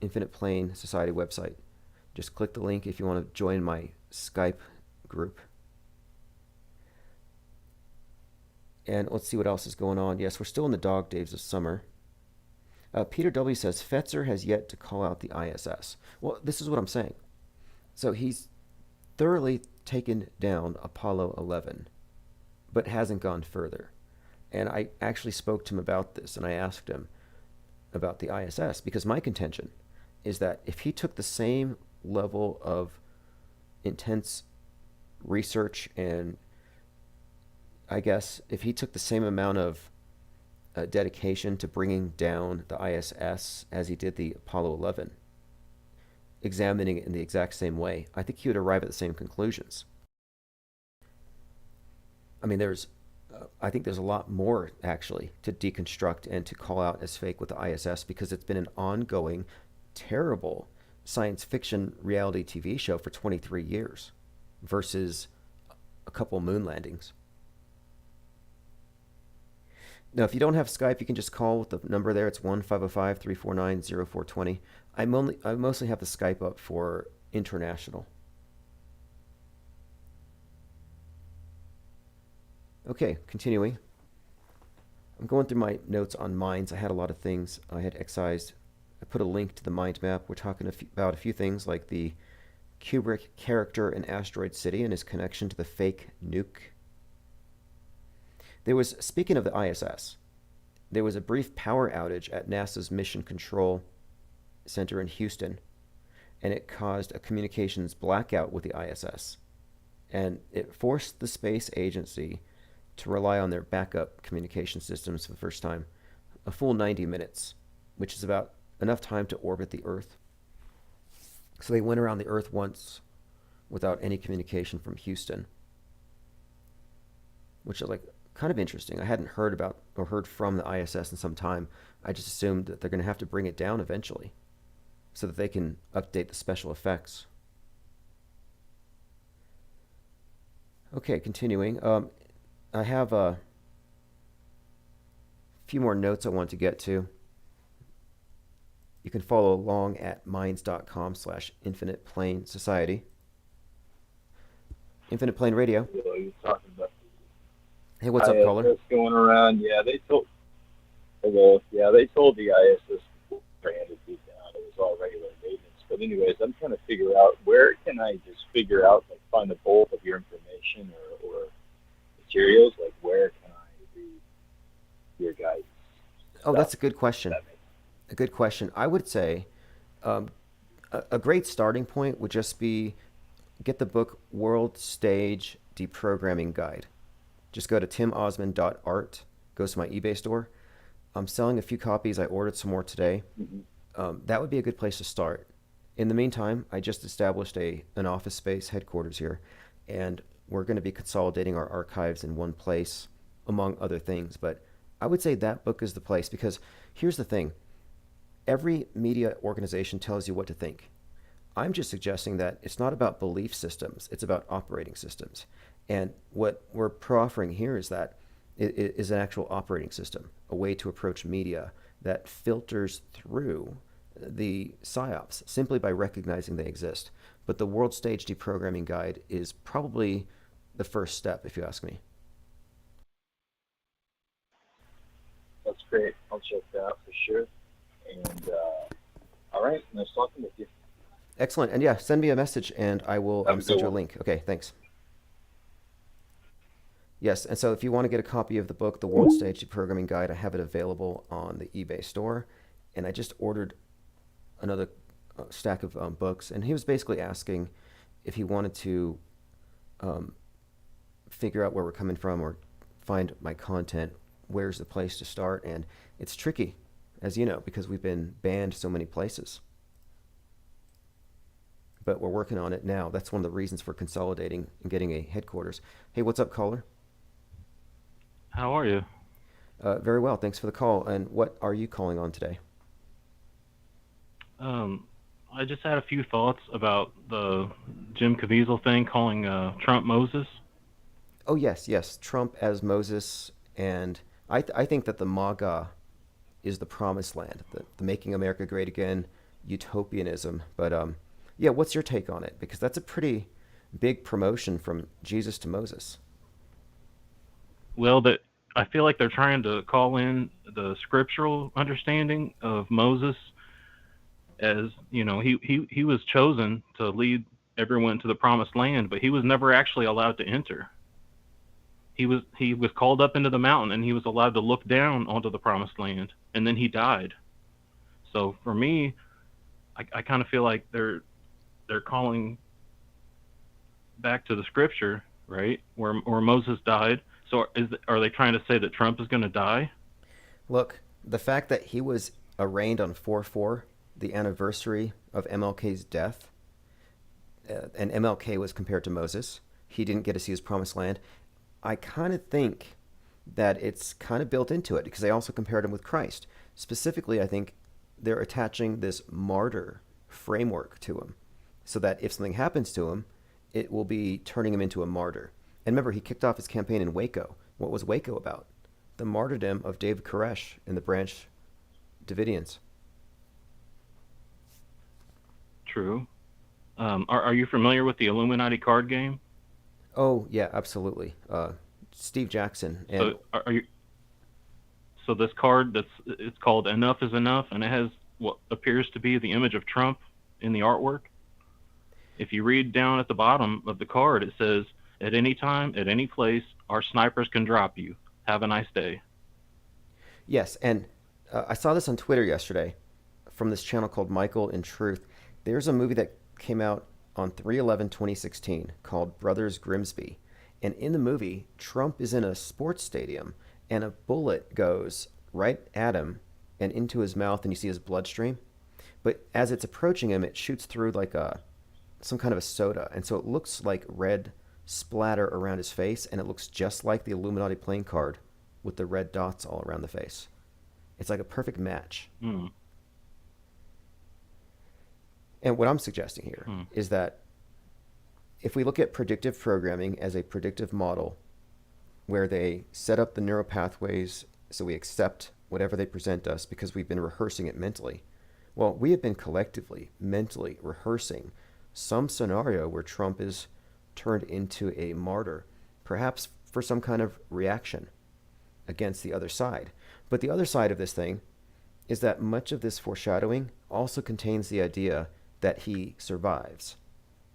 Infinite Plane Society website. Just click the link if you want to join my Skype group. And let's see what else is going on. Yes, we're still in the dog days of summer. Peter W. says, Fetzer has yet to call out the ISS. Well, this is what I'm saying. So he's thoroughly taken down Apollo 11, but hasn't gone further. And I actually spoke to him about this, and I asked him about the ISS, because my contention is that if he took the same level of intense research and I guess if he took the same amount of dedication to bringing down the ISS as he did the Apollo 11, examining it in the exact same way, I think he would arrive at the same conclusions. I mean, I think there's a lot more actually to deconstruct and to call out as fake with the ISS, because it's been an ongoing, terrible science fiction reality TV show for 23 years versus a couple moon landings. Now, if you don't have Skype, you can just call with the number there. It's 1-505-349-0420. I mostly have the Skype up for international. Okay, continuing. I'm going through my notes on minds. I had a lot of things I had excised. I put a link to the mind map. We're talking about a few things like the Kubrick character in Asteroid City and his connection to the fake nuke. Speaking of the ISS, there was a brief power outage at NASA's Mission Control Center in Houston, and it caused a communications blackout with the ISS. And it forced the space agency to rely on their backup communication systems for the first time, a full 90 minutes, which is about enough time to orbit the Earth. So they went around the Earth once without any communication from Houston, which is like kind of interesting. I hadn't heard about or heard from the ISS in some time. I just assumed that they're going to have to bring it down eventually so that they can update the special effects. Okay, continuing. I have a few more notes I want to get to. You can follow along at minds.com/Infinite Plane Society. Infinite Plane Radio. You know, he was talking about Hey, what's up, caller? ISS going around. Yeah, they told. Hello. Yeah, they told the ISS stranded deep down. It was all regular maintenance. But anyways, I'm trying to figure out where can I just figure out, like, find the bulk of your information or materials. Like, where can I read your guys' Oh, stuff? that's a good question. A good question. I would say a great starting point would just be get the book World Stage Deprogramming Guide. Just go to timosmond.art, goes to my eBay store. I'm selling a few copies. I ordered some more today. That would be a good place to start. In the meantime, I just established an office space headquarters here, and we're going to be consolidating our archives in one place, among other things. But I would say that book is the place, because here's the thing. Every media organization tells you what to think. I'm just suggesting that it's not about belief systems, it's about operating systems. And what we're proffering here is that it is an actual operating system, a way to approach media that filters through the psyops simply by recognizing they exist. But the World Stage Deprogramming Guide is probably the first step, if you ask me. That's great. I'll check that out for sure. And all right, nice talking with you. Excellent. And yeah, send me a message and I will Have a send good you a one. link. Okay, thanks. Yes, and so if you want to get a copy of the book, The World Stage Deprogramming Guide, I have it available on the eBay store. And I just ordered another stack of books. And he was basically asking if he wanted to figure out where we're coming from or find my content, where's the place to start. And it's tricky, as you know, because we've been banned so many places. But we're working on it now. That's one of the reasons for consolidating and getting a headquarters. Hey, what's up, caller? How are you? Very well. Thanks for the call. And what are you calling on today? I just had a few thoughts about the Jim Caviezel thing, calling Trump Moses. Oh, yes. Trump as Moses. And I think that the MAGA is the promised land, the Making America Great Again, utopianism. But yeah, what's your take on it? Because that's a pretty big promotion from Jesus to Moses. Well, I feel like they're trying to call in the scriptural understanding of Moses, as you know, he was chosen to lead everyone to the promised land, but he was never actually allowed to enter. He was called up into the mountain, and he was allowed to look down onto the promised land, and then he died. So for me, I kind of feel like they're calling back to the scripture, right, where Moses died. So are they trying to say that Trump is going to die? Look, the fact that he was arraigned on 4/4, the anniversary of MLK's death, and MLK was compared to Moses. He didn't get to see his promised land. I kind of think that it's kind of built into it because they also compared him with Christ. Specifically, I think they're attaching this martyr framework to him so that if something happens to him, it will be turning him into a martyr. And remember, he kicked off his campaign in Waco. What was Waco about? The martyrdom of David Koresh and the Branch Davidians. True. Are you familiar with the Illuminati card game? Oh, yeah, absolutely. Steve Jackson. And So are you? So this card it's called Enough is Enough, and it has what appears to be the image of Trump in the artwork. If you read down at the bottom of the card, it says, "At any time, at any place, our snipers can drop you. Have a nice day." yes, and I saw this on Twitter yesterday from this channel called Michael in Truth. There's a movie that came out on 3/11/2016 called Brothers Grimsby. And in the movie, Trump is in a sports stadium and a bullet goes right at him and into his mouth and you see his bloodstream. But as it's approaching him, it shoots through like some kind of a soda. And so it looks like red splatter around his face, and it looks just like the Illuminati playing card with the red dots all around the face. It's like a perfect match. Hmm. And what I'm suggesting here is that if we look at predictive programming as a predictive model where they set up the neural pathways so we accept whatever they present us because we've been rehearsing it mentally, well, we have been collectively, mentally rehearsing some scenario where Trump is turned into a martyr, perhaps for some kind of reaction against the other side. But the other side of this thing is that much of this foreshadowing also contains the idea that he survives,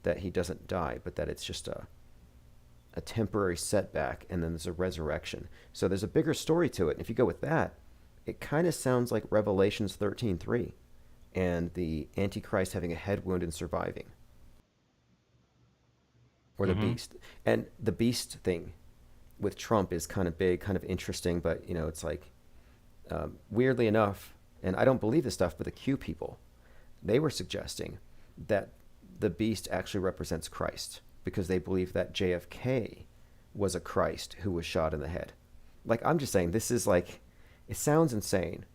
that he doesn't die, but that it's just a temporary setback and then there's a resurrection. So there's a bigger story to it. And if you go with that, it kind of sounds like Revelations 13:3 and the Antichrist having a head wound and surviving. Or the beast. And the beast thing with Trump is kind of big, kind of interesting, but it's like, weirdly enough, and I don't believe this stuff, but the Q people, they were suggesting that the beast actually represents Christ because they believe that JFK was a Christ who was shot in the head. Like, I'm just saying, this is like, it sounds insane,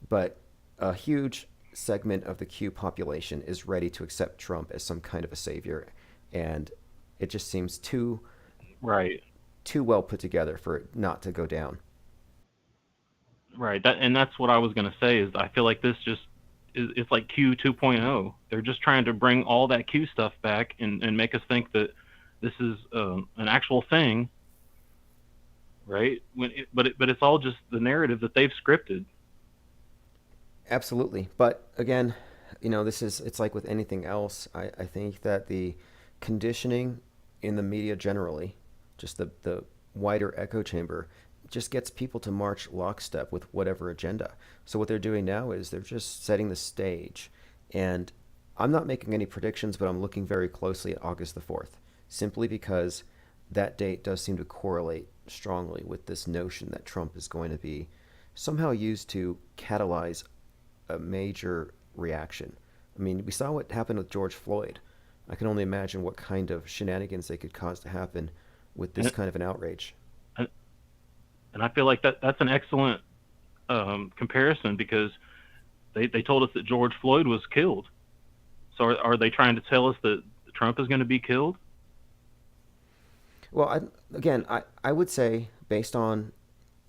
but a huge segment of the Q population is ready to accept Trump as some kind of a savior, and it just seems too well put together for it not to go down. Right. That's what I was going to say is I feel like this just it's like Q 2.0. They're just trying to bring all that Q stuff back and make us think that this is an actual thing, right? But it's all just the narrative that they've scripted. Absolutely. But again, it's like with anything else. I think that the conditioning in the media generally, just the wider echo chamber, just gets people to march lockstep with whatever agenda. So what they're doing now is they're just setting the stage. And I'm not making any predictions, but I'm looking very closely at August the 4th, simply because that date does seem to correlate strongly with this notion that Trump is going to be somehow used to catalyze a major reaction. I mean, we saw what happened with George Floyd. I can only imagine what kind of shenanigans they could cause to happen with this kind of an outrage. And I feel like that's an excellent comparison because they told us that George Floyd was killed. So are they trying to tell us that Trump is going to be killed? Well, I would say, based on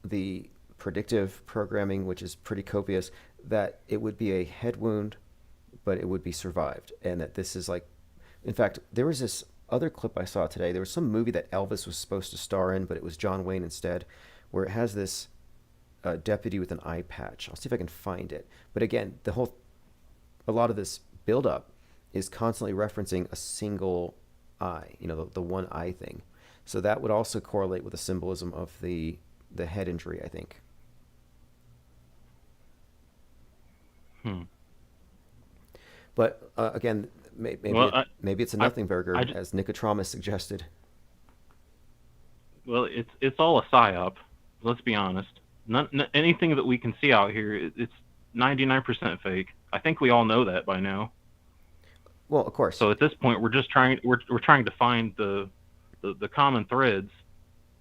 the predictive programming, which is pretty copious, that it would be a head wound, but it would be survived. And that this is like, in fact, there was this other clip I saw today. There was some movie that Elvis was supposed to star in, but it was John Wayne instead, where it has this deputy with an eye patch. I'll see if I can find it. But again, a lot of this buildup is constantly referencing a single eye, the one eye thing. So that would also correlate with the symbolism of the head injury, I think. But again, maybe it's a nothing burger, as Nicotramus suggested. Well, it's all a psyop. Let's be honest. Anything that we can see out here, it's 99% fake. I think we all know that by now. Well, of course. So at this point, we're trying to find the common threads.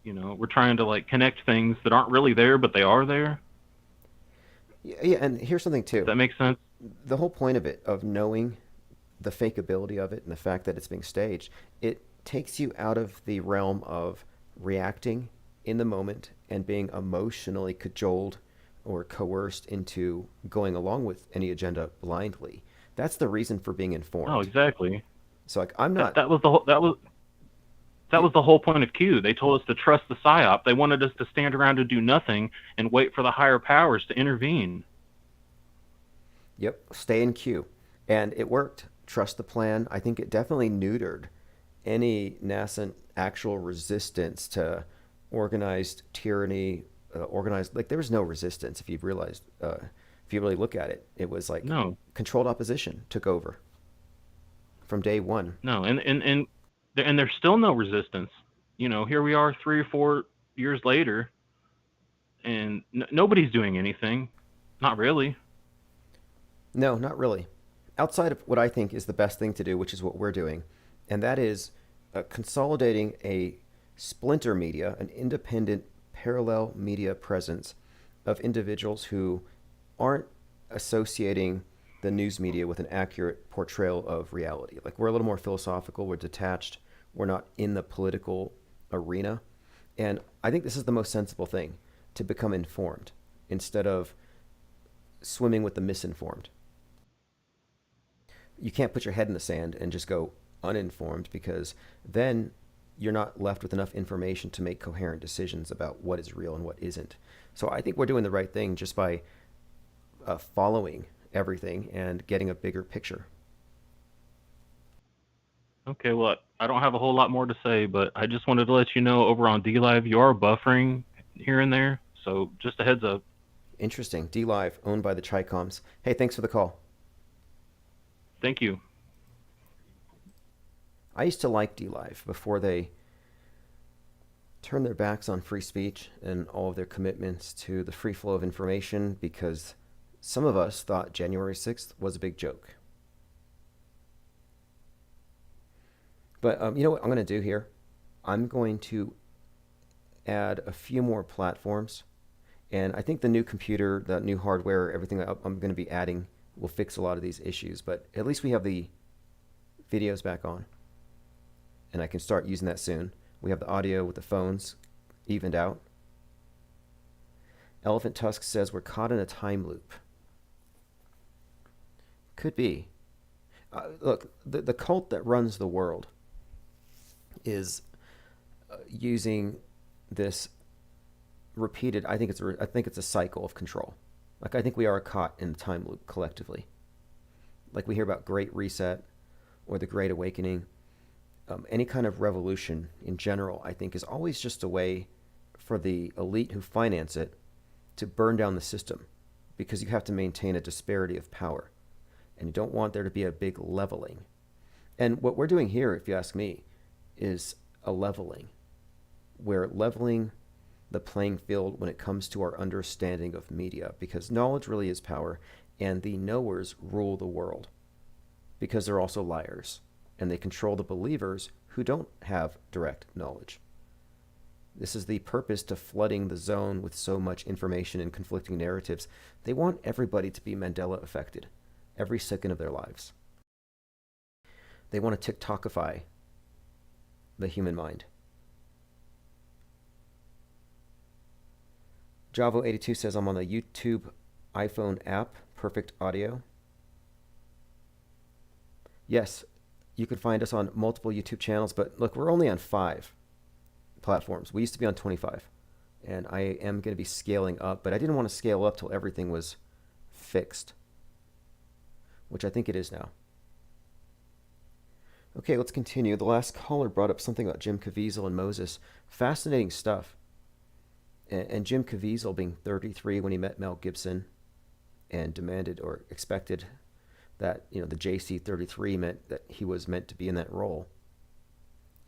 You know, we're trying to like connect things that aren't really there, but they are there. Yeah, and here's something too. Does that make sense? The whole point of it, of knowing the fakeability of it and the fact that it's being staged, it takes you out of the realm of reacting in the moment and being emotionally cajoled or coerced into going along with any agenda blindly. That's the reason for being informed. Oh, exactly. So like I'm not That was the whole point of Q. They told us to trust the psyop. They wanted us to stand around and do nothing and wait for the higher powers to intervene. Yep, stay in queue. And it worked. Trust the plan. I think it definitely neutered any nascent actual resistance to organized tyranny, organized, like there was no resistance if you realized, if you really look at it. It was like No. controlled opposition took over from day one. No, and there's still no resistance. You know, here we are 3 or 4 years later, and nobody's doing anything. Not really. No, not really. Outside of what I think is the best thing to do, which is what we're doing, and that is consolidating a splinter media, an independent parallel media presence of individuals who aren't associating the news media with an accurate portrayal of reality. Like we're a little more philosophical, we're detached, we're not in the political arena. And I think this is the most sensible thing, to become informed instead of swimming with the misinformed. You can't put your head in the sand and just go uninformed, because then you're not left with enough information to make coherent decisions about what is real and what isn't. So I think we're doing the right thing just by following everything and getting a bigger picture. Okay, well, I don't have a whole lot more to say, but I just wanted to let you know over on DLive, you are buffering here and there. So just a heads up. Interesting. DLive, owned by the Tricoms. Hey, thanks for the call. Thank you. I used to like DLive before they turned their backs on free speech and all of their commitments to the free flow of information, because some of us thought January 6th was a big joke. But you know what I'm going to do here? I'm going to add a few more platforms. And I think the new computer, the new hardware, everything I'm going to be adding will fix a lot of these issues. But at least we have the videos back on. And I can start using that soon. We have the audio with the phones evened out. Elephant Tusk says we're caught in a time loop. Could be. Look, the cult that runs the world is using this repeated. I think it's a cycle of control. Like I think we are caught in the time loop collectively. Like we hear about Great Reset or the Great Awakening. Any kind of revolution in general, I think, is always just a way for the elite who finance it to burn down the system, because you have to maintain a disparity of power, and you don't want there to be a big leveling. And what we're doing here, if you ask me, is a leveling. We're leveling the playing field when it comes to our understanding of media, because knowledge really is power, and the knowers rule the world, because they're also liars, and they control the believers who don't have direct knowledge. This is the purpose to flooding the zone with so much information and conflicting narratives. They want everybody to be Mandela affected every second of their lives. They want to TikTokify the human mind. Javo82 says, I'm on the YouTube iPhone app, perfect audio. Yes, you can find us on multiple YouTube channels, but look, we're only on 5 platforms. We used to be on 25, and I am going to be scaling up, but I didn't want to scale up till everything was fixed, which I think it is now. Okay, let's continue. The last caller brought up something about Jim Caviezel and Moses. Fascinating stuff. And Jim Caviezel being 33 when he met Mel Gibson and demanded or expected that, you know, the JC-33 meant that he was meant to be in that role.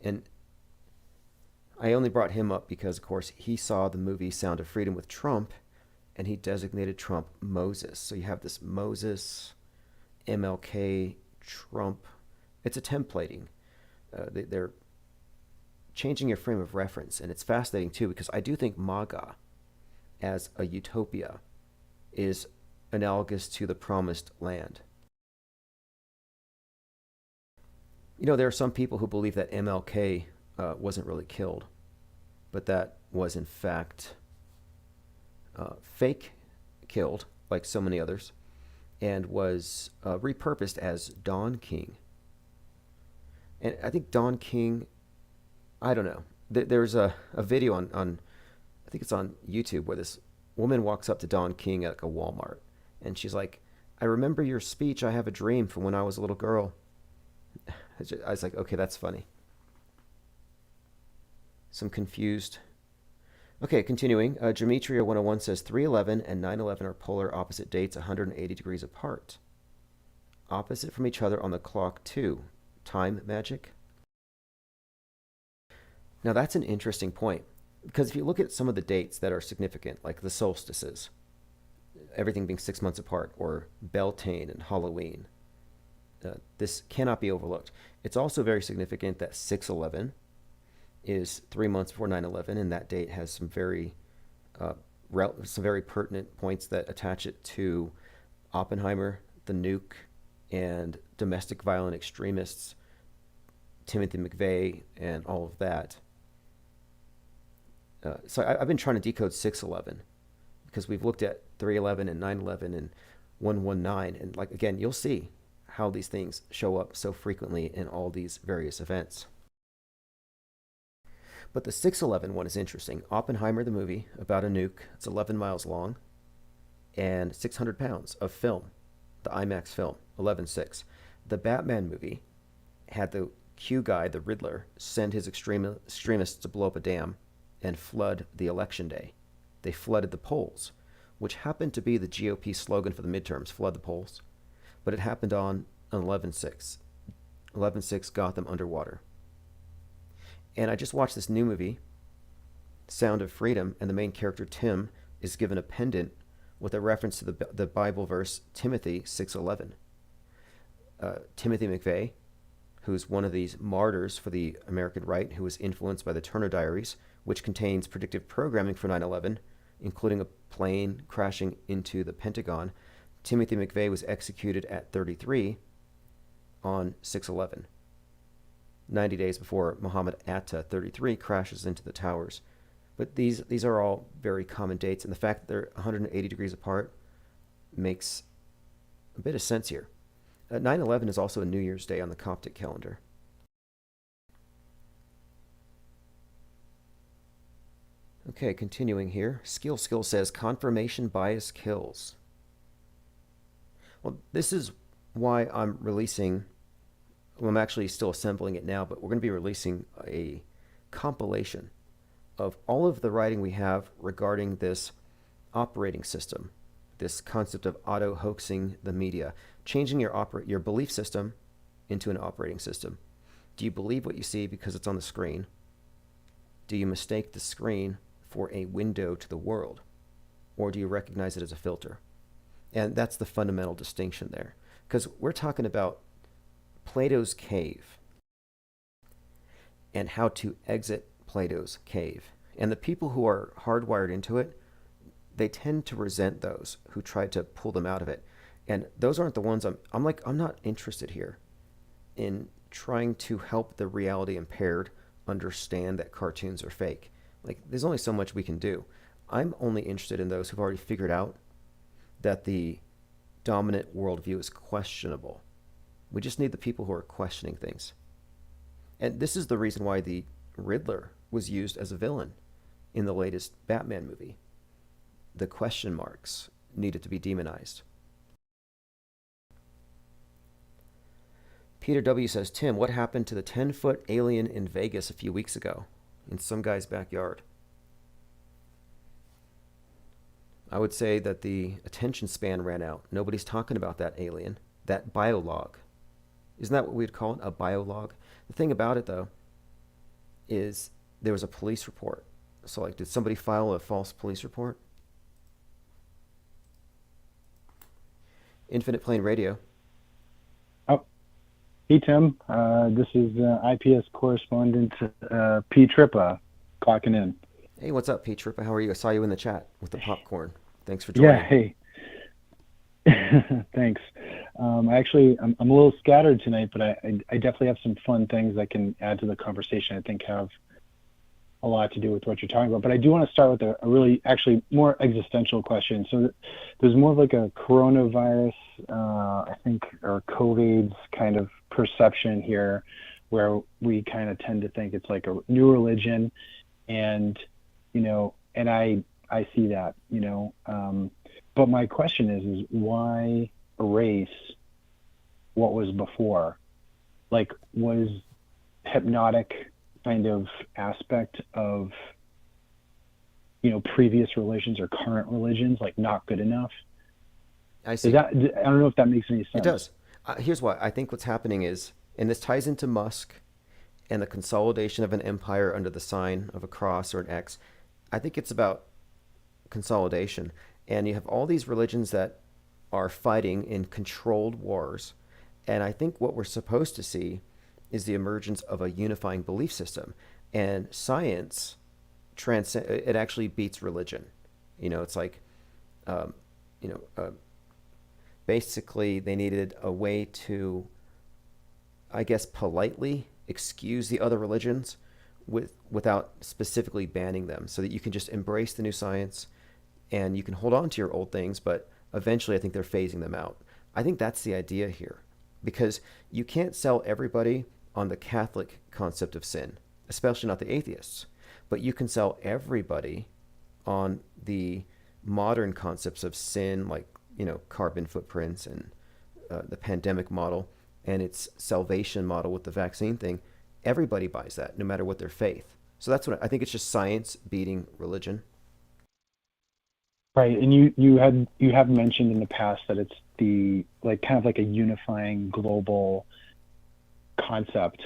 And I only brought him up because, of course, he saw the movie Sound of Freedom with Trump, and he designated Trump Moses. So you have this Moses, MLK, Trump. It's a templating. They're changing your frame of reference, and it's fascinating too, because I do think MAGA as a utopia is analogous to the promised land. You know, there are some people who believe that MLK wasn't really killed, but that was in fact fake killed, like so many others, and was repurposed as Don King. And I think Don King, I don't know. There's a video on, I think it's on YouTube, where this woman walks up to Don King at like a Walmart, and she's like, "I remember your speech, I Have a Dream, from when I was a little girl." I was like, okay, that's funny. Some confused. Okay, continuing. Gematria 101 says 311 and 911 are polar opposite dates, 180 degrees apart. Opposite from each other on the clock, too. Time magic? Now, that's an interesting point, because if you look at some of the dates that are significant, like the solstices, everything being 6 months apart, or Beltane and Halloween, this cannot be overlooked. It's also very significant that 6/11 is 3 months before 9/11, and that date has some very pertinent points that attach it to Oppenheimer, the nuke, and domestic violent extremists, Timothy McVeigh, and all of that. So I've been trying to decode 6/11, because we've looked at 3/11 and 9/11 and 1/19, and like again, you'll see how these things show up so frequently in all these various events. But the 6/11 one is interesting. Oppenheimer, the movie about a nuke, it's 11 miles long and 600 pounds of film, the IMAX film, 11.6. The Batman movie had the Q guy, the Riddler, send his extremists to blow up a dam and flood the election day. They flooded the polls, which happened to be the GOP slogan for the midterms, flood the polls. But it happened on 11/6. 11/6 got them underwater. And I just watched this new movie, Sound of Freedom, and the main character, Tim, is given a pendant with a reference to the Bible verse, Timothy 6:11. Timothy McVeigh, who's one of these martyrs for the American right, who was influenced by the Turner Diaries, which contains predictive programming for 9/11, including a plane crashing into the Pentagon. Timothy McVeigh was executed at 33 on 6/11, 90 days before Muhammad Atta, 33, crashes into the towers. But these are all very common dates, and the fact that they're 180 degrees apart makes a bit of sense here. 9/11 is also a New Year's Day on the Coptic calendar. Okay, continuing here. Skill says confirmation bias kills. Well, this is why I'm releasing, well, I'm actually still assembling it now, but we're going to be releasing a compilation of all of the writing we have regarding this operating system, this concept of auto-hoaxing the media, changing your belief system into an operating system. Do you believe what you see because it's on the screen? Do you mistake the screen for a window to the world? Or do you recognize it as a filter? And that's the fundamental distinction there. Because we're talking about Plato's cave and how to exit Plato's cave. And the people who are hardwired into it, they tend to resent those who try to pull them out of it. And those aren't the ones I'm not interested here in trying to help the reality impaired understand that cartoons are fake. Like, there's only so much we can do. I'm only interested in those who've already figured out that the dominant worldview is questionable. We just need the people who are questioning things. And this is the reason why the Riddler was used as a villain in the latest Batman movie. The question marks needed to be demonized. Peter W. says, Tim, what happened to the 10-foot alien in Vegas a few weeks ago in some guy's backyard? I would say that the attention span ran out. Nobody's talking about that alien, that biolog. Isn't that what we'd call it, a biolog? The thing about it, though, is there was a police report. So, like, did somebody file a false police report? Infinite Plane Radio. Oh, hey Tim. This is IPS correspondent P. Trippa clocking in. Hey, what's up, Pete Trippa? How are you? I saw you in the chat with the popcorn. Thanks for joining. Yeah. Hey. Thanks. I'm a little scattered tonight, but I definitely have some fun things I can add to the conversation. I think have a lot to do with what you're talking about. But I do want to start with a really, actually, more existential question. So there's more of like a coronavirus, I think, or COVID's kind of perception here, where we kind of tend to think it's like a new religion, and and I see that, but my question is why erase what was before? Like, was hypnotic kind of aspect of previous religions or current religions like not good enough? I see. I don't know if that makes any sense. It does. Here's why. I think what's happening is, and this ties into Musk and the consolidation of an empire under the sign of a cross or an X. I think it's about consolidation. And you have all these religions that are fighting in controlled wars. And I think what we're supposed to see is the emergence of a unifying belief system. And science, it actually beats religion. It's like, basically they needed a way to, I guess, politely excuse the other religions without specifically banning them, so that you can just embrace the new science and you can hold on to your old things, but eventually I think they're phasing them out. I think that's the idea here, because you can't sell everybody on the Catholic concept of sin, especially not the atheists, but you can sell everybody on the modern concepts of sin, like, carbon footprints and the pandemic model and its salvation model with the vaccine thing. Everybody buys that, no matter what their faith. So that's what I think. It's just science beating religion. Right, and you have mentioned in the past that it's the kind of like a unifying global concept,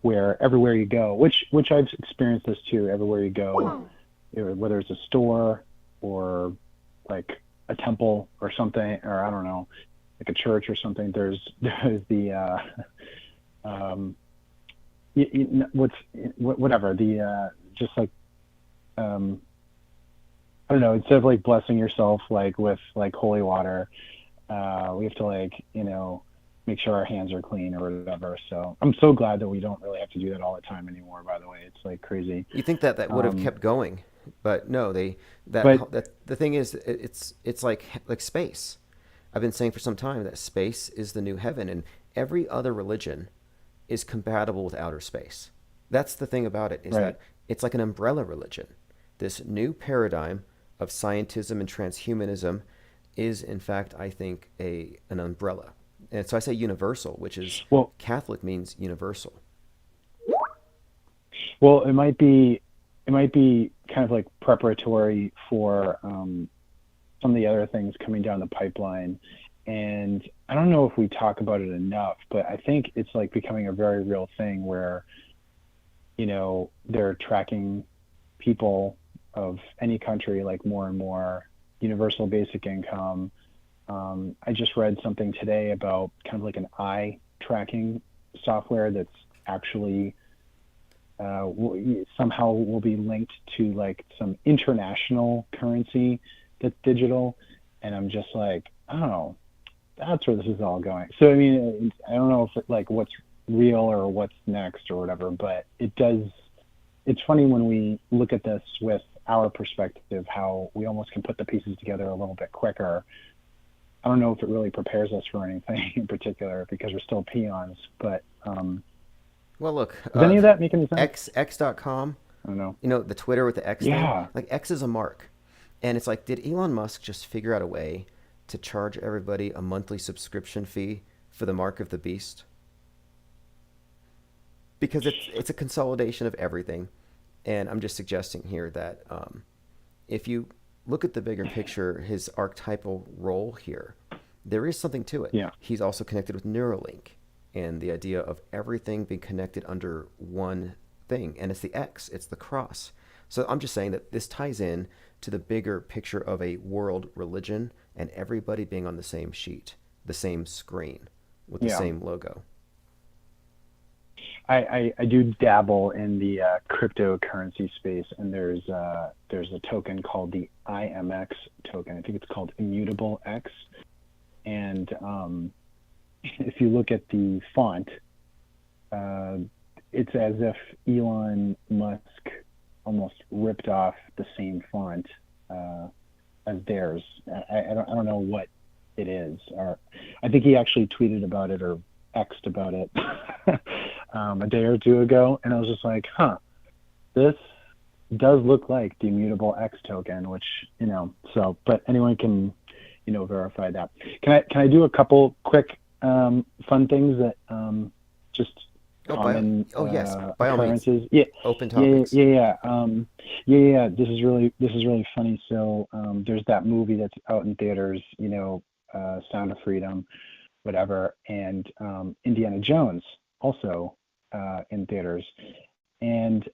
where everywhere you go, which I've experienced this too. Everywhere you go, whether it's a store or like a temple or something, or I don't know, like a church or something, there's the whatever the just like I don't know, instead of like blessing yourself like with like holy water, we have to make sure our hands are clean or whatever. So I'm so glad that we don't really have to do that all the time anymore, by the way. It's like crazy. You think that would have kept going, but no, the thing is, it's like space. I've been saying for some time that space is the new heaven, and every other religion is compatible with outer space. That's the thing about it, is that it's like an umbrella religion. This new paradigm of scientism and transhumanism is, in fact, I think, an umbrella. And so I say universal, which is, Catholic means universal. Well, it might be kind of like preparatory for some of the other things coming down the pipeline. And I don't know if we talk about it enough, but I think it's like becoming a very real thing where, they're tracking people of any country, like more and more, universal basic income. I just read something today about kind of like an eye tracking software that's actually somehow will be linked to like some international currency that's digital. And I'm just like, oh, that's where this is all going. So, I mean, I don't know if what's real or what's next or whatever, but it's funny when we look at this with our perspective, how we almost can put the pieces together a little bit quicker. I don't know if it really prepares us for anything in particular, because we're still peons, but well, look, does any of that make any sense? X.com, I don't know. The Twitter with the X thing? Like, X is a mark. And it's like, did Elon Musk just figure out a way to charge everybody a monthly subscription fee for the mark of the beast? Because it's a consolidation of everything. And I'm just suggesting here that if you look at the bigger picture, his archetypal role here, there is something to it. Yeah. He's also connected with Neuralink and the idea of everything being connected under one thing. And it's the X, it's the cross. So I'm just saying that this ties in to the bigger picture of a world religion and everybody being on the same sheet. the same screen with the Yeah. same logo. I do dabble in the cryptocurrency space, and there's a token called the IMX token. I think it's called Immutable X. And if you look at the font, it's as if Elon Musk almost ripped off the same font as theirs. I don't know what it is, or I think he actually tweeted about it or X'd about it a day or two ago, and I was just like, this does look like the Immutable X token, which, so, but anyone can, verify that. Can I do a couple quick fun things that just common yes, by all means. occurrences? Yeah, Open topics. yeah. This is really funny. So there's that movie that's out in theaters, Sound of Freedom, whatever, and Indiana Jones also in theaters. And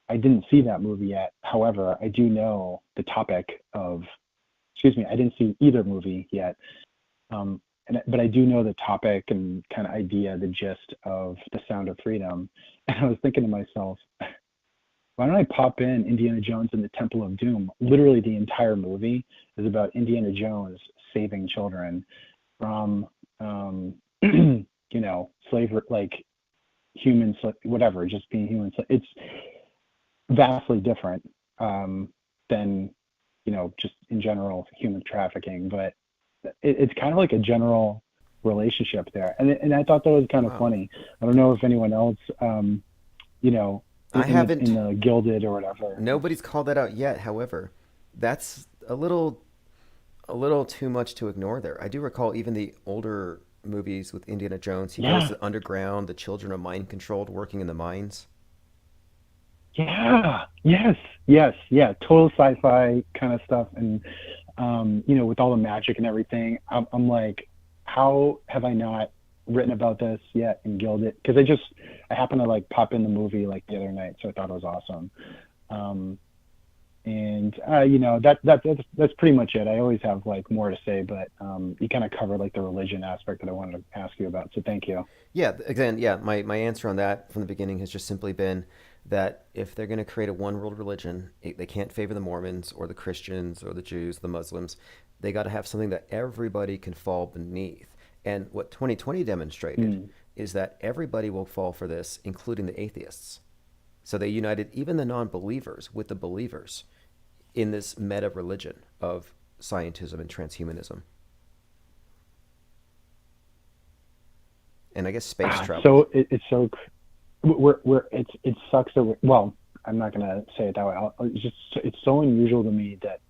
I didn't see that movie yet. However, I do know the topic of, I didn't see either movie yet. But I do know the topic and kind of idea, the gist of the Sound of Freedom. And I was thinking to myself, why don't I pop in Indiana Jones and the Temple of Doom? Literally the entire movie is about Indiana Jones saving children from, slavery, like humans, whatever, just being human. It's vastly different than, just in general human trafficking, but it's kind of like a general relationship there. And I thought that was kind of funny. I don't know if anyone else, I haven't in the Gilded or whatever. Nobody's called that out yet. However, that's a little too much to ignore there. I do recall even the older movies with Indiana Jones. He goes to the underground. The children are mind controlled, working in the mines. Yeah. Yes. Total sci-fi kind of stuff, and with all the magic and everything. I'm like, how have I not written about this yet in Gilded? Because I happened to like pop in the movie like the other night, so I thought it was awesome. That's pretty much it. I always have like more to say, but you kind of covered like the religion aspect that I wanted to ask you about. So thank you. Yeah. Again, my answer on that from the beginning has just simply been that if they're going to create a one world religion, they can't favor the Mormons or the Christians or the Jews, the Muslims. They got to have something that everybody can fall beneath. And what 2020 demonstrated is that everybody will fall for this, including the atheists. So they united even the non-believers with the believers in this meta religion of scientism and transhumanism. And I guess space travel. So it's so it sucks that well, I'm not gonna say it that way. It's so unusual to me that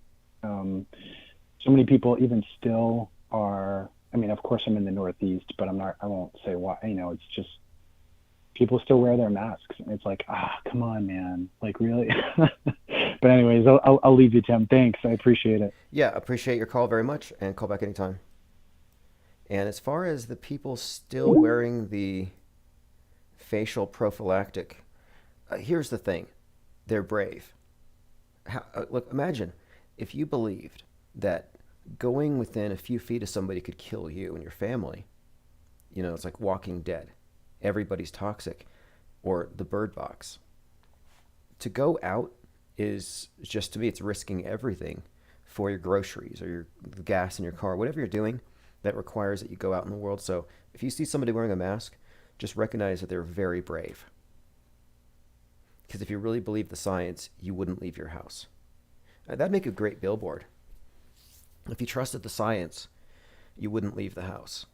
so many people even still are. I mean, of course, I'm in the Northeast, but I won't say why. It's just people still wear their masks, and it's like, come on, man, like really. But anyways, I'll leave you, Tim. Thanks, I appreciate it. Yeah, appreciate your call very much, and call back anytime. And as far as the people still wearing the facial prophylactic, here's the thing: they're brave. Look, imagine if you believed that going within a few feet of somebody could kill you and your family. It's like Walking Dead. Everybody's toxic. Or the Bird Box. To go out is just, to me, it's risking everything for your groceries or your gas in your car, whatever you're doing that requires that you go out in the world. So if you see somebody wearing a mask, just recognize that they're very brave. Because if you really believe the science, you wouldn't leave your house. That'd make a great billboard. If you trusted the science, you wouldn't leave the house.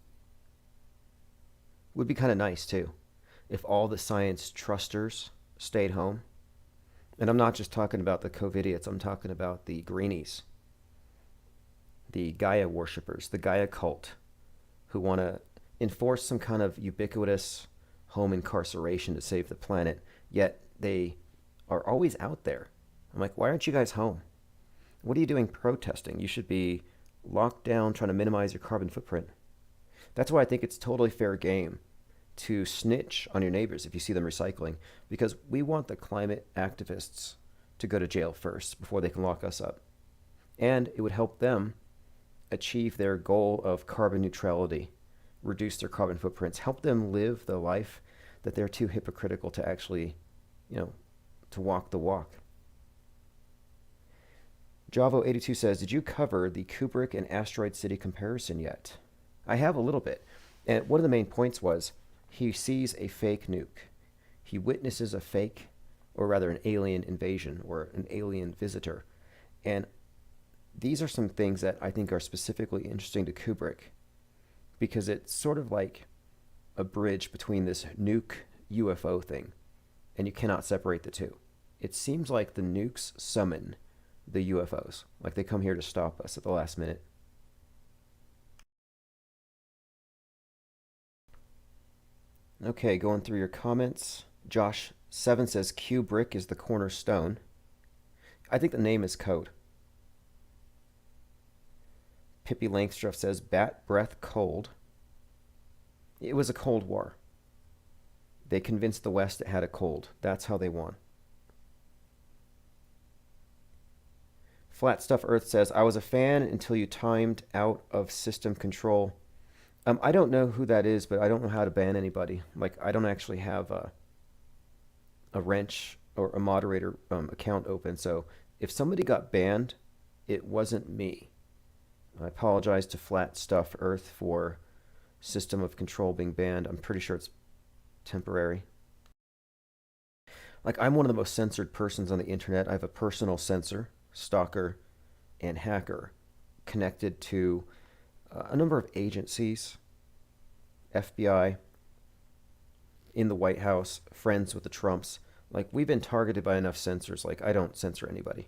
Would be kind of nice too, if all the science trusters stayed home. And I'm not just talking about the COVIDiots, I'm talking about the greenies, the Gaia worshippers, the Gaia cult, who want to enforce some kind of ubiquitous home incarceration to save the planet, yet they are always out there. I'm like, why aren't you guys home? What are you doing protesting? You should be locked down trying to minimize your carbon footprint. That's why I think it's totally fair game to snitch on your neighbors if you see them recycling, because we want the climate activists to go to jail first before they can lock us up. And it would help them achieve their goal of carbon neutrality, reduce their carbon footprints, help them live the life that they're too hypocritical to actually, to walk the walk. Javo82 says, did you cover the Kubrick and Asteroid City comparison yet? I have a little bit. And one of the main points was he sees a fake nuke. He witnesses a fake, or rather an alien invasion or an alien visitor. And these are some things that I think are specifically interesting to Kubrick because it's sort of like a bridge between this nuke UFO thing, and you cannot separate the two. It seems like the nukes summon the UFOs, like they come here to stop us at the last minute. Okay, going through your comments. Josh7 says Kubrick is the cornerstone. I think the name is code. Pippi Langstruff says bat breath cold. It was a Cold War. They convinced the West it had a cold. That's how they won. Flat Stuff Earth says, I was a fan until you timed out of system control. I don't know who that is, but I don't know how to ban anybody. Like, I don't actually have a wrench or a moderator account open. So if somebody got banned, it wasn't me. I apologize to Flat Stuff Earth for system of control being banned. I'm pretty sure it's temporary. Like, I'm one of the most censored persons on the internet. I have a personal censor, stalker, and hacker connected to a number of agencies, FBI, in the White House, friends with the Trumps. Like, we've been targeted by enough censors. Like, I don't censor anybody.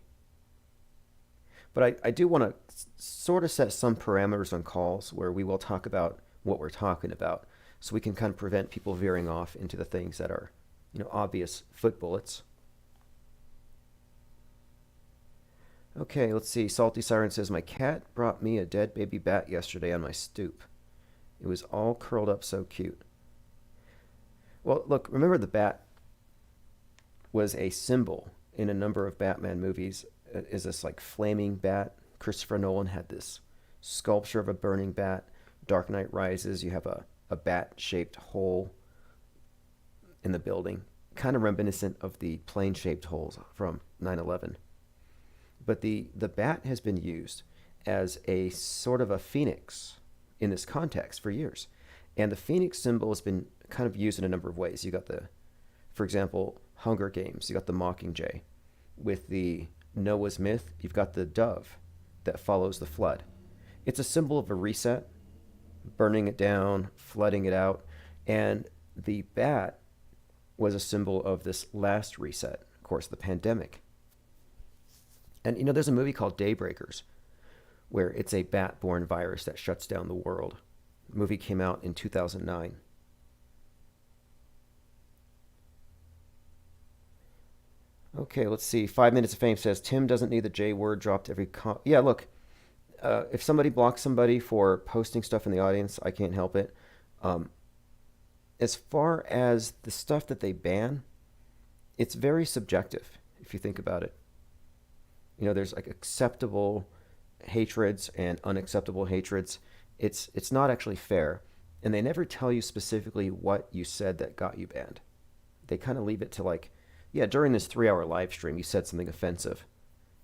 But I do want to sort of set some parameters on calls where we will talk about what we're talking about, so we can kind of prevent people veering off into the things that are, obvious foot bullets. Okay, let's see. Salty Siren says, my cat brought me a dead baby bat yesterday on my stoop. It was all curled up so cute. Well, look, remember the bat was a symbol in a number of Batman movies. Is this like flaming bat? Christopher Nolan had this sculpture of a burning bat. Dark Knight Rises, you have a bat-shaped hole in the building, kind of reminiscent of the plane-shaped holes from 9/11. But the bat has been used as a sort of a phoenix in this context for years. And the phoenix symbol has been kind of used in a number of ways. You got for example, Hunger Games, you got the Mockingjay. With the Noah's myth, you've got the dove that follows the flood. It's a symbol of a reset, burning it down, flooding it out. And the bat was a symbol of this last reset, of course, the pandemic. And there's a movie called Daybreakers, where it's a bat-borne virus that shuts down the world. The movie came out in 2009. Okay, let's see. 5 Minutes of Fame says, Tim doesn't need the J word dropped every... Yeah, look, if somebody blocks somebody for posting stuff in the audience, I can't help it. As far as the stuff that they ban, it's very subjective, if you think about it. There's like acceptable hatreds and unacceptable hatreds. It's not actually fair. And they never tell you specifically what you said that got you banned. They kind of leave it to like, yeah, during this 3-hour live stream, you said something offensive.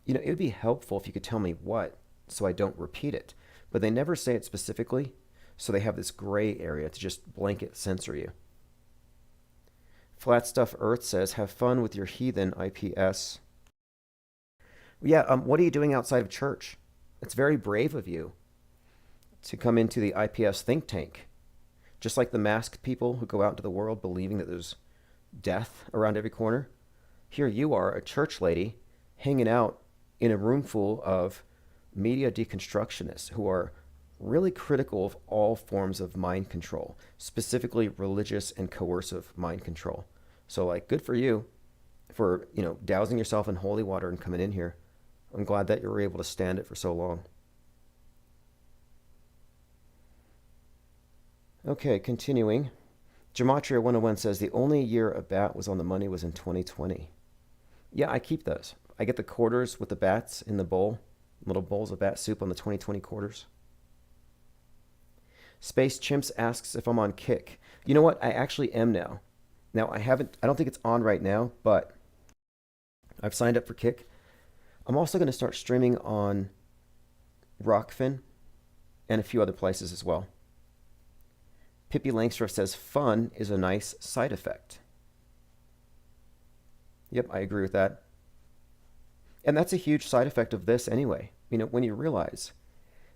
It would be helpful if you could tell me what, so I don't repeat it. But they never say it specifically, so they have this gray area to just blanket censor you. Flat Stuff Earth says, have fun with your heathen IPS. Yeah, what are you doing outside of church? It's very brave of you to come into the IPS think tank. Just like the masked people who go out into the world believing that there's death around every corner. Here you are, a church lady, hanging out in a room full of media deconstructionists who are really critical of all forms of mind control, specifically religious and coercive mind control. So, like, good for you for, dousing yourself in holy water and coming in here. I'm glad that you were able to stand it for so long. Okay, continuing. Gematria 101 says, the only year a bat was on the money was in 2020. Yeah, I keep those. I get the quarters with the bats in the bowl, little bowls of bat soup on the 2020 quarters. Space Chimps asks if I'm on Kick. You know what? I actually am now. Now, I don't think it's on right now, but I've signed up for Kick. I'm also going to start streaming on Rockfin and a few other places as well. Pippi Langsdorff says fun is a nice side effect. Yep, I agree with that. And that's a huge side effect of this anyway. You know, when you realize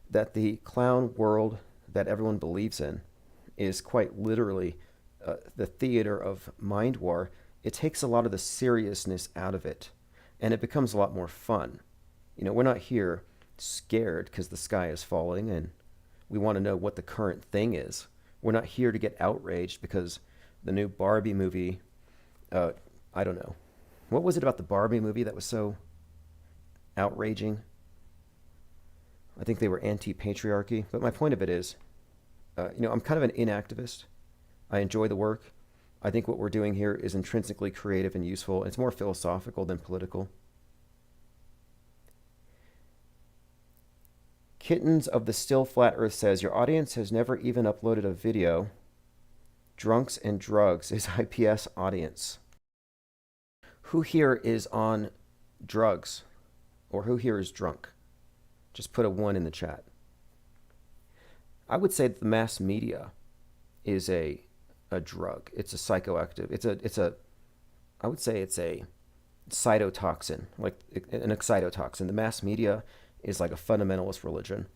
that the clown world that everyone believes in is quite literally the theater of mind war, it takes a lot of the seriousness out of it, and it becomes a lot more fun. You know, we're not here scared because the sky is falling and we want to know what the current thing is. We're not here to get outraged because the new Barbie movie, I don't know. What was it about the Barbie movie that was so outraging? I think they were anti-patriarchy. But my point of it is, you know, I'm kind of an inactivist. I enjoy the work. I think what we're doing here is intrinsically creative and useful. It's more philosophical than political. Kittens of the Still Flat Earth says, your audience has never even uploaded a video. Drunks and drugs is IPS audience. Who here is on drugs? Or who here is drunk? Just put a 1 in the chat. I would say that the mass media is a drug. It's a psychoactive. I would say it's a cytotoxin, like an excitotoxin. The mass media is like a fundamentalist religion.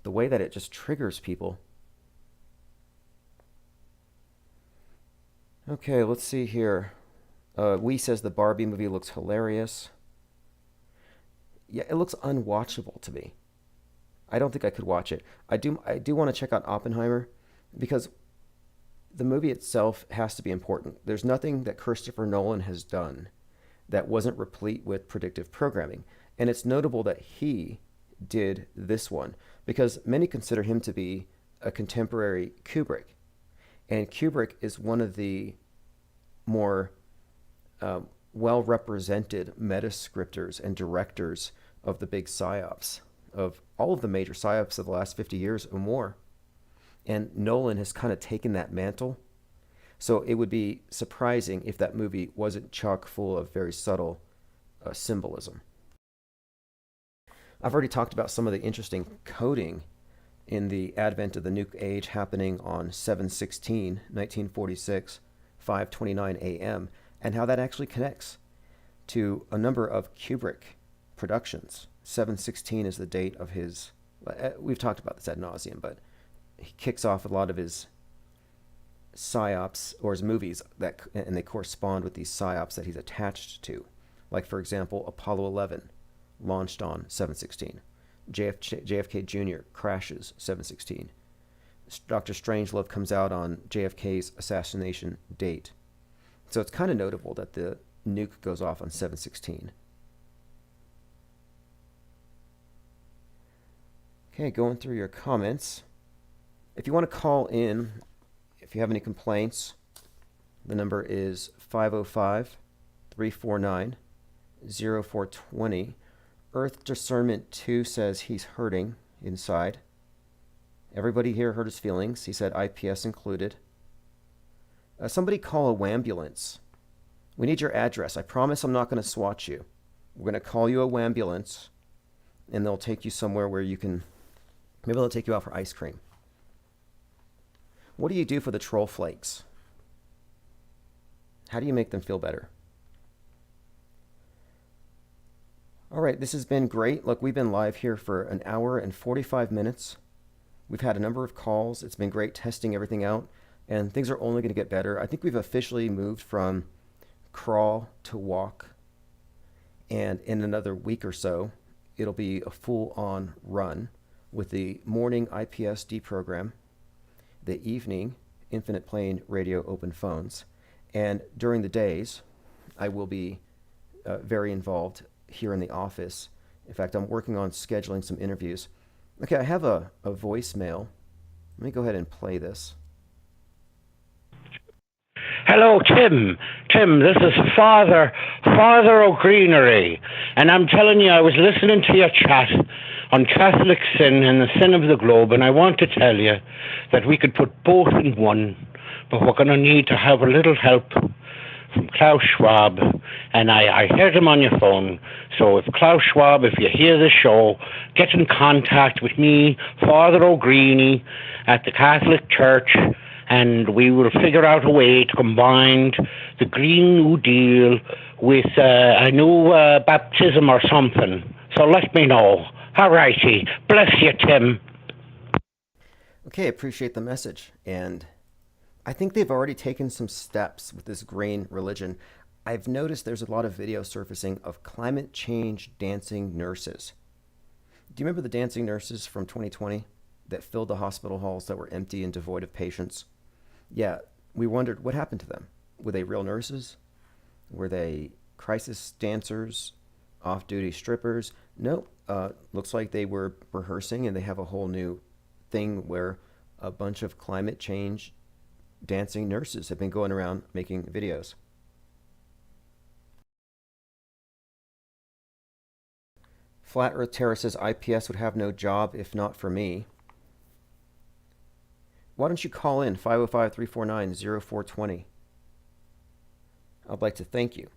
The way that it just triggers people. Okay, let's see here. Wee says the Barbie movie looks hilarious. Yeah, it looks unwatchable to me. I don't think I could watch it. I do want to check out Oppenheimer because the movie itself has to be important. There's nothing that Christopher Nolan has done that wasn't replete with predictive programming. And it's notable that he did this one because many consider him to be a contemporary Kubrick. And Kubrick is one of the more well-represented metascriptors and directors of the big psyops, of all of the major psyops of the last 50 years or more. And Nolan has kind of taken that mantle. So it would be surprising if that movie wasn't chock full of very subtle symbolism. I've already talked about some of the interesting coding in the advent of the nuke age happening on 7/16/1946, 5:29 a.m., and how that actually connects to a number of Kubrick productions. 7/16 is the date of his, we've talked about this ad nauseum, but he kicks off a lot of his psyops or his movies and they correspond with these psyops that he's attached to. Like, for example, Apollo 11 launched on 7/16. JFK Jr. crashes 7/16. Dr. Strangelove comes out on JFK's assassination date. So it's kind of notable that the nuke goes off on 7/16. Okay, going through your comments. If you want to call in, if you have any complaints, the number is 505-349-0420. Earth Discernment 2 says he's hurting inside. Everybody here hurt his feelings. He said IPS included. Somebody call a wambulance. We need your address. I promise I'm not going to swat you. We're going to call you a wambulance, and they'll take you somewhere where you can, maybe they'll take you out for ice cream. What do you do for the troll flakes? How do you make them feel better? All right, this has been great. Look, we've been live here for an hour and 45 minutes. We've had a number of calls. It's been great testing everything out, and things are only going to get better. I think we've officially moved from crawl to walk, and in another week or so, it'll be a full-on run with the morning IPS deprogram, the evening Infinite Plane Radio open phones, and during the days, I will be very involved here in the office. In fact, I'm working on scheduling some interviews. Okay, I have a voicemail. Let me go ahead and play this. Hello, Tim. Tim, this is Father O'Greenery. And I'm telling you, I was listening to your chat on Catholic sin and the sin of the globe, and I want to tell you that we could put both in one, but we're going to need to have a little help from Klaus Schwab, and I heard him on your phone. So if Klaus Schwab, if you hear the show, get in contact with me, Father O'Greeny, at the Catholic Church, and we will figure out a way to combine the Green New Deal with a new baptism or something. So let me know. All righty. Bless you, Tim. Okay, appreciate the message. And I think they've already taken some steps with this green religion. I've noticed there's a lot of video surfacing of climate change dancing nurses. Do you remember the dancing nurses from 2020 that filled the hospital halls that were empty and devoid of patients? Yeah, we wondered what happened to them. Were they real nurses? Were they crisis dancers, off-duty strippers? No, looks like they were rehearsing, and they have a whole new thing where a bunch of climate change dancing nurses have been going around making videos. Flat Earth Terror says IPS would have no job if not for me. Why don't you call in 505-349-0420? I'd like to thank you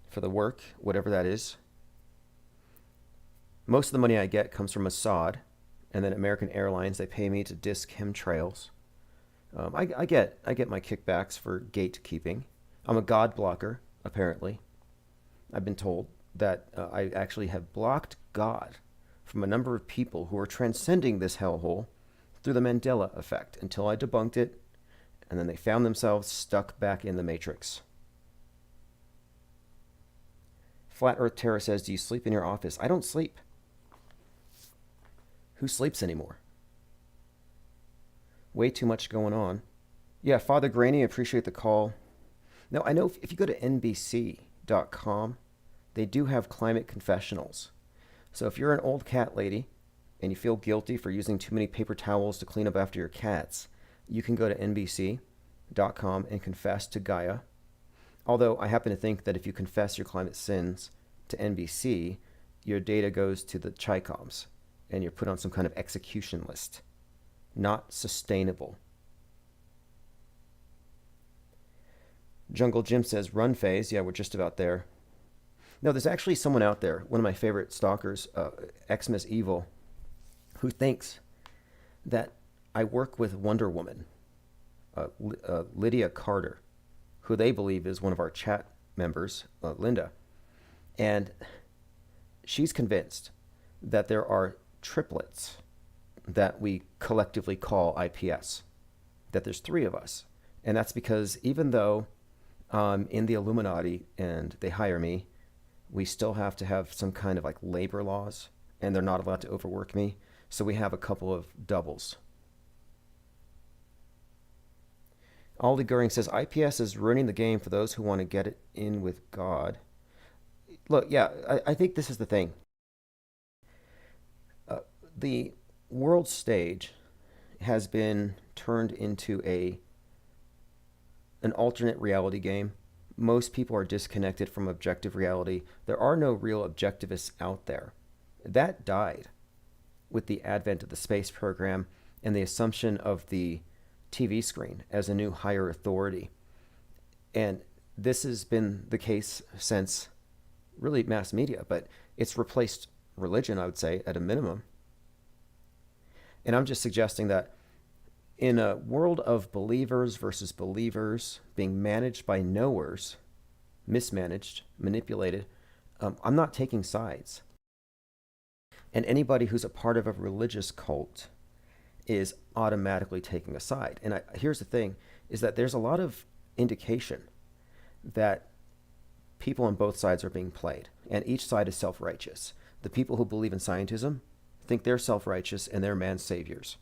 for the work, whatever that is. Most of the money I get comes from Mossad, and then American Airlines. They pay me to disk chemtrails. I get my kickbacks for gatekeeping. I'm a God blocker, apparently. I've been told that I actually have blocked God from a number of people who are transcending this hellhole through the Mandela effect until I debunked it, and then they found themselves stuck back in the Matrix. Flat Earth Terror says, do you sleep in your office? I don't sleep. Who sleeps anymore? Way too much going on. Yeah, Father Graney, appreciate the call. Now, I know if you go to NBC.com, they do have climate confessionals. So if you're an old cat lady and you feel guilty for using too many paper towels to clean up after your cats, you can go to NBC.com and confess to Gaia. Although I happen to think that if you confess your climate sins to NBC, your data goes to the Chicoms and you're put on some kind of execution list. Not sustainable. Jungle Jim says, run phase. Yeah, we're just about there. No, there's actually someone out there, one of my favorite stalkers, Xmas Evil, who thinks that I work with Wonder Woman, Lydia Carter, who they believe is one of our chat members, Linda. And she's convinced that there are triplets that we collectively call IPS, that there's 3 of us. And that's because even though in the Illuminati and they hire me, we still have to have some kind of like labor laws, and they're not allowed to overwork me. So we have a couple of doubles. Aldi Goering says, IPS is ruining the game for those who want to get it in with God. Look, yeah, I think this is the thing. The world stage has been turned into an alternate reality game. Most people are disconnected from objective reality. There are no real objectivists out there. That died with the advent of the space program and the assumption of the TV screen as a new higher authority. And this has been the case since really mass media, but it's replaced religion, I would say, at a minimum. And I'm just suggesting that in a world of believers versus believers being managed by knowers, mismanaged, manipulated, I'm not taking sides. And anybody who's a part of a religious cult is automatically taking a side. And here's the thing, is that there's a lot of indication that people on both sides are being played, and each side is self-righteous. The people who believe in scientism think they're self-righteous and they're man's saviors,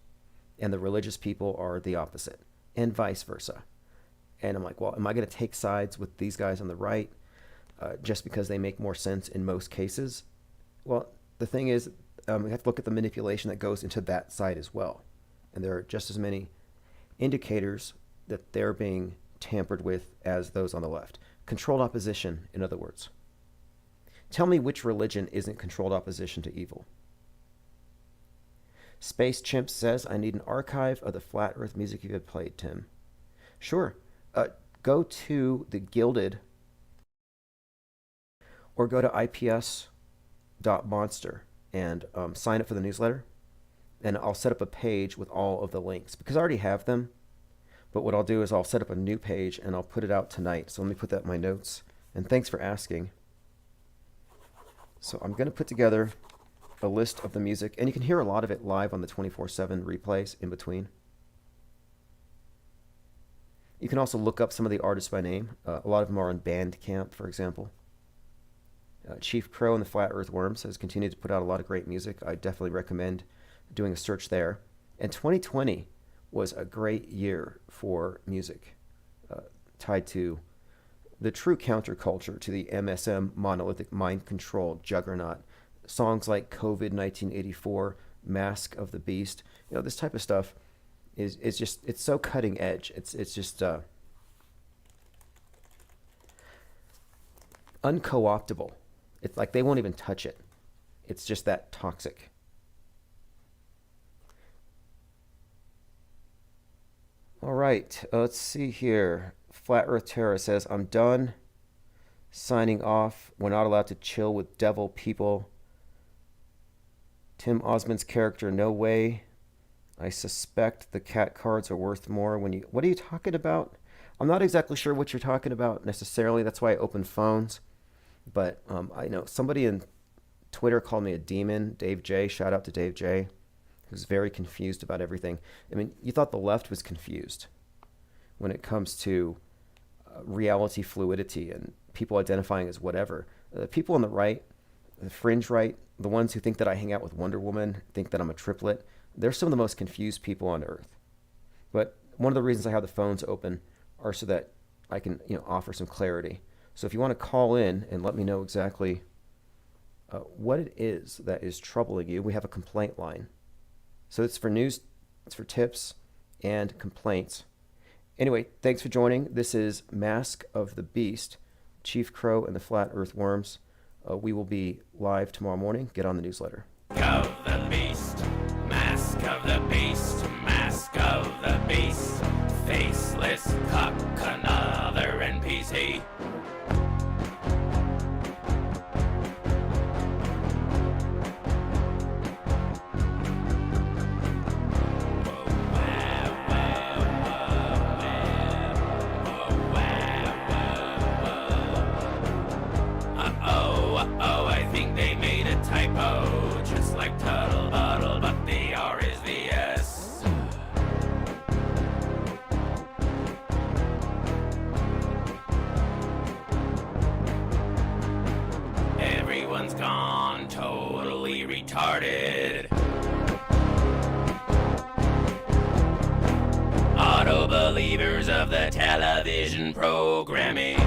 and the religious people are the opposite, and vice versa. And I'm like, well, am I going to take sides with these guys on the right just because they make more sense in most cases? Well, the thing is, we have to look at the manipulation that goes into that side as well. And there are just as many indicators that they're being tampered with as those on the left. Controlled opposition, in other words. Tell me which religion isn't controlled opposition to evil. Space Chimp says, I need an archive of the Flat Earth music you had played, Tim. Sure. Go to the Gilded or go to ips.monster and sign up for the newsletter. And I'll set up a page with all of the links because I already have them. But what I'll do is I'll set up a new page and I'll put it out tonight. So let me put that in my notes. And thanks for asking. So I'm going to put together a list of the music. And you can hear a lot of it live on the 24/7 replays in between. You can also look up some of the artists by name. A lot of them are on Bandcamp, for example. Chief Crow and the Flat Earth Worms has continued to put out a lot of great music. I definitely recommend doing a search there. And 2020 was a great year for music, tied to the true counterculture to the MSM monolithic mind control juggernaut. Songs like COVID 1984, Mask of the Beast, this type of stuff is just, it's so cutting edge. It's just unco-optable. It's like they won't even touch it. It's just that toxic. All right, let's see here. Flat Earth Terror says, I'm done signing off. We're not allowed to chill with devil people. Tim Osmond's character, no way. I suspect the cat cards are worth more when you... What are you talking about? I'm not exactly sure what you're talking about necessarily. That's why I opened phones. But I know somebody in Twitter called me a demon. Dave J. Shout out to Dave J. Who's very confused about everything. I mean, you thought the left was confused when it comes to reality fluidity and people identifying as whatever. The people on the right, the fringe right, the ones who think that I hang out with Wonder Woman, think that I'm a triplet, they're some of the most confused people on earth. But one of the reasons I have the phones open are so that I can, offer some clarity. So if you want to call in and let me know exactly what it is that is troubling you, we have a complaint line. So it's for news, it's for tips and complaints. Anyway, thanks for joining. This is Mask of the Beast, Chief Crow and the Flat Earth Worms. We will be live tomorrow morning. Get on the newsletter. Of the beast, mask of the beast, mask of the beast, faceless cuck, another NPC. Typo, just like Tuttle Buttle, but the R is the S. Everyone's gone totally retarded. Auto believers of the television programming.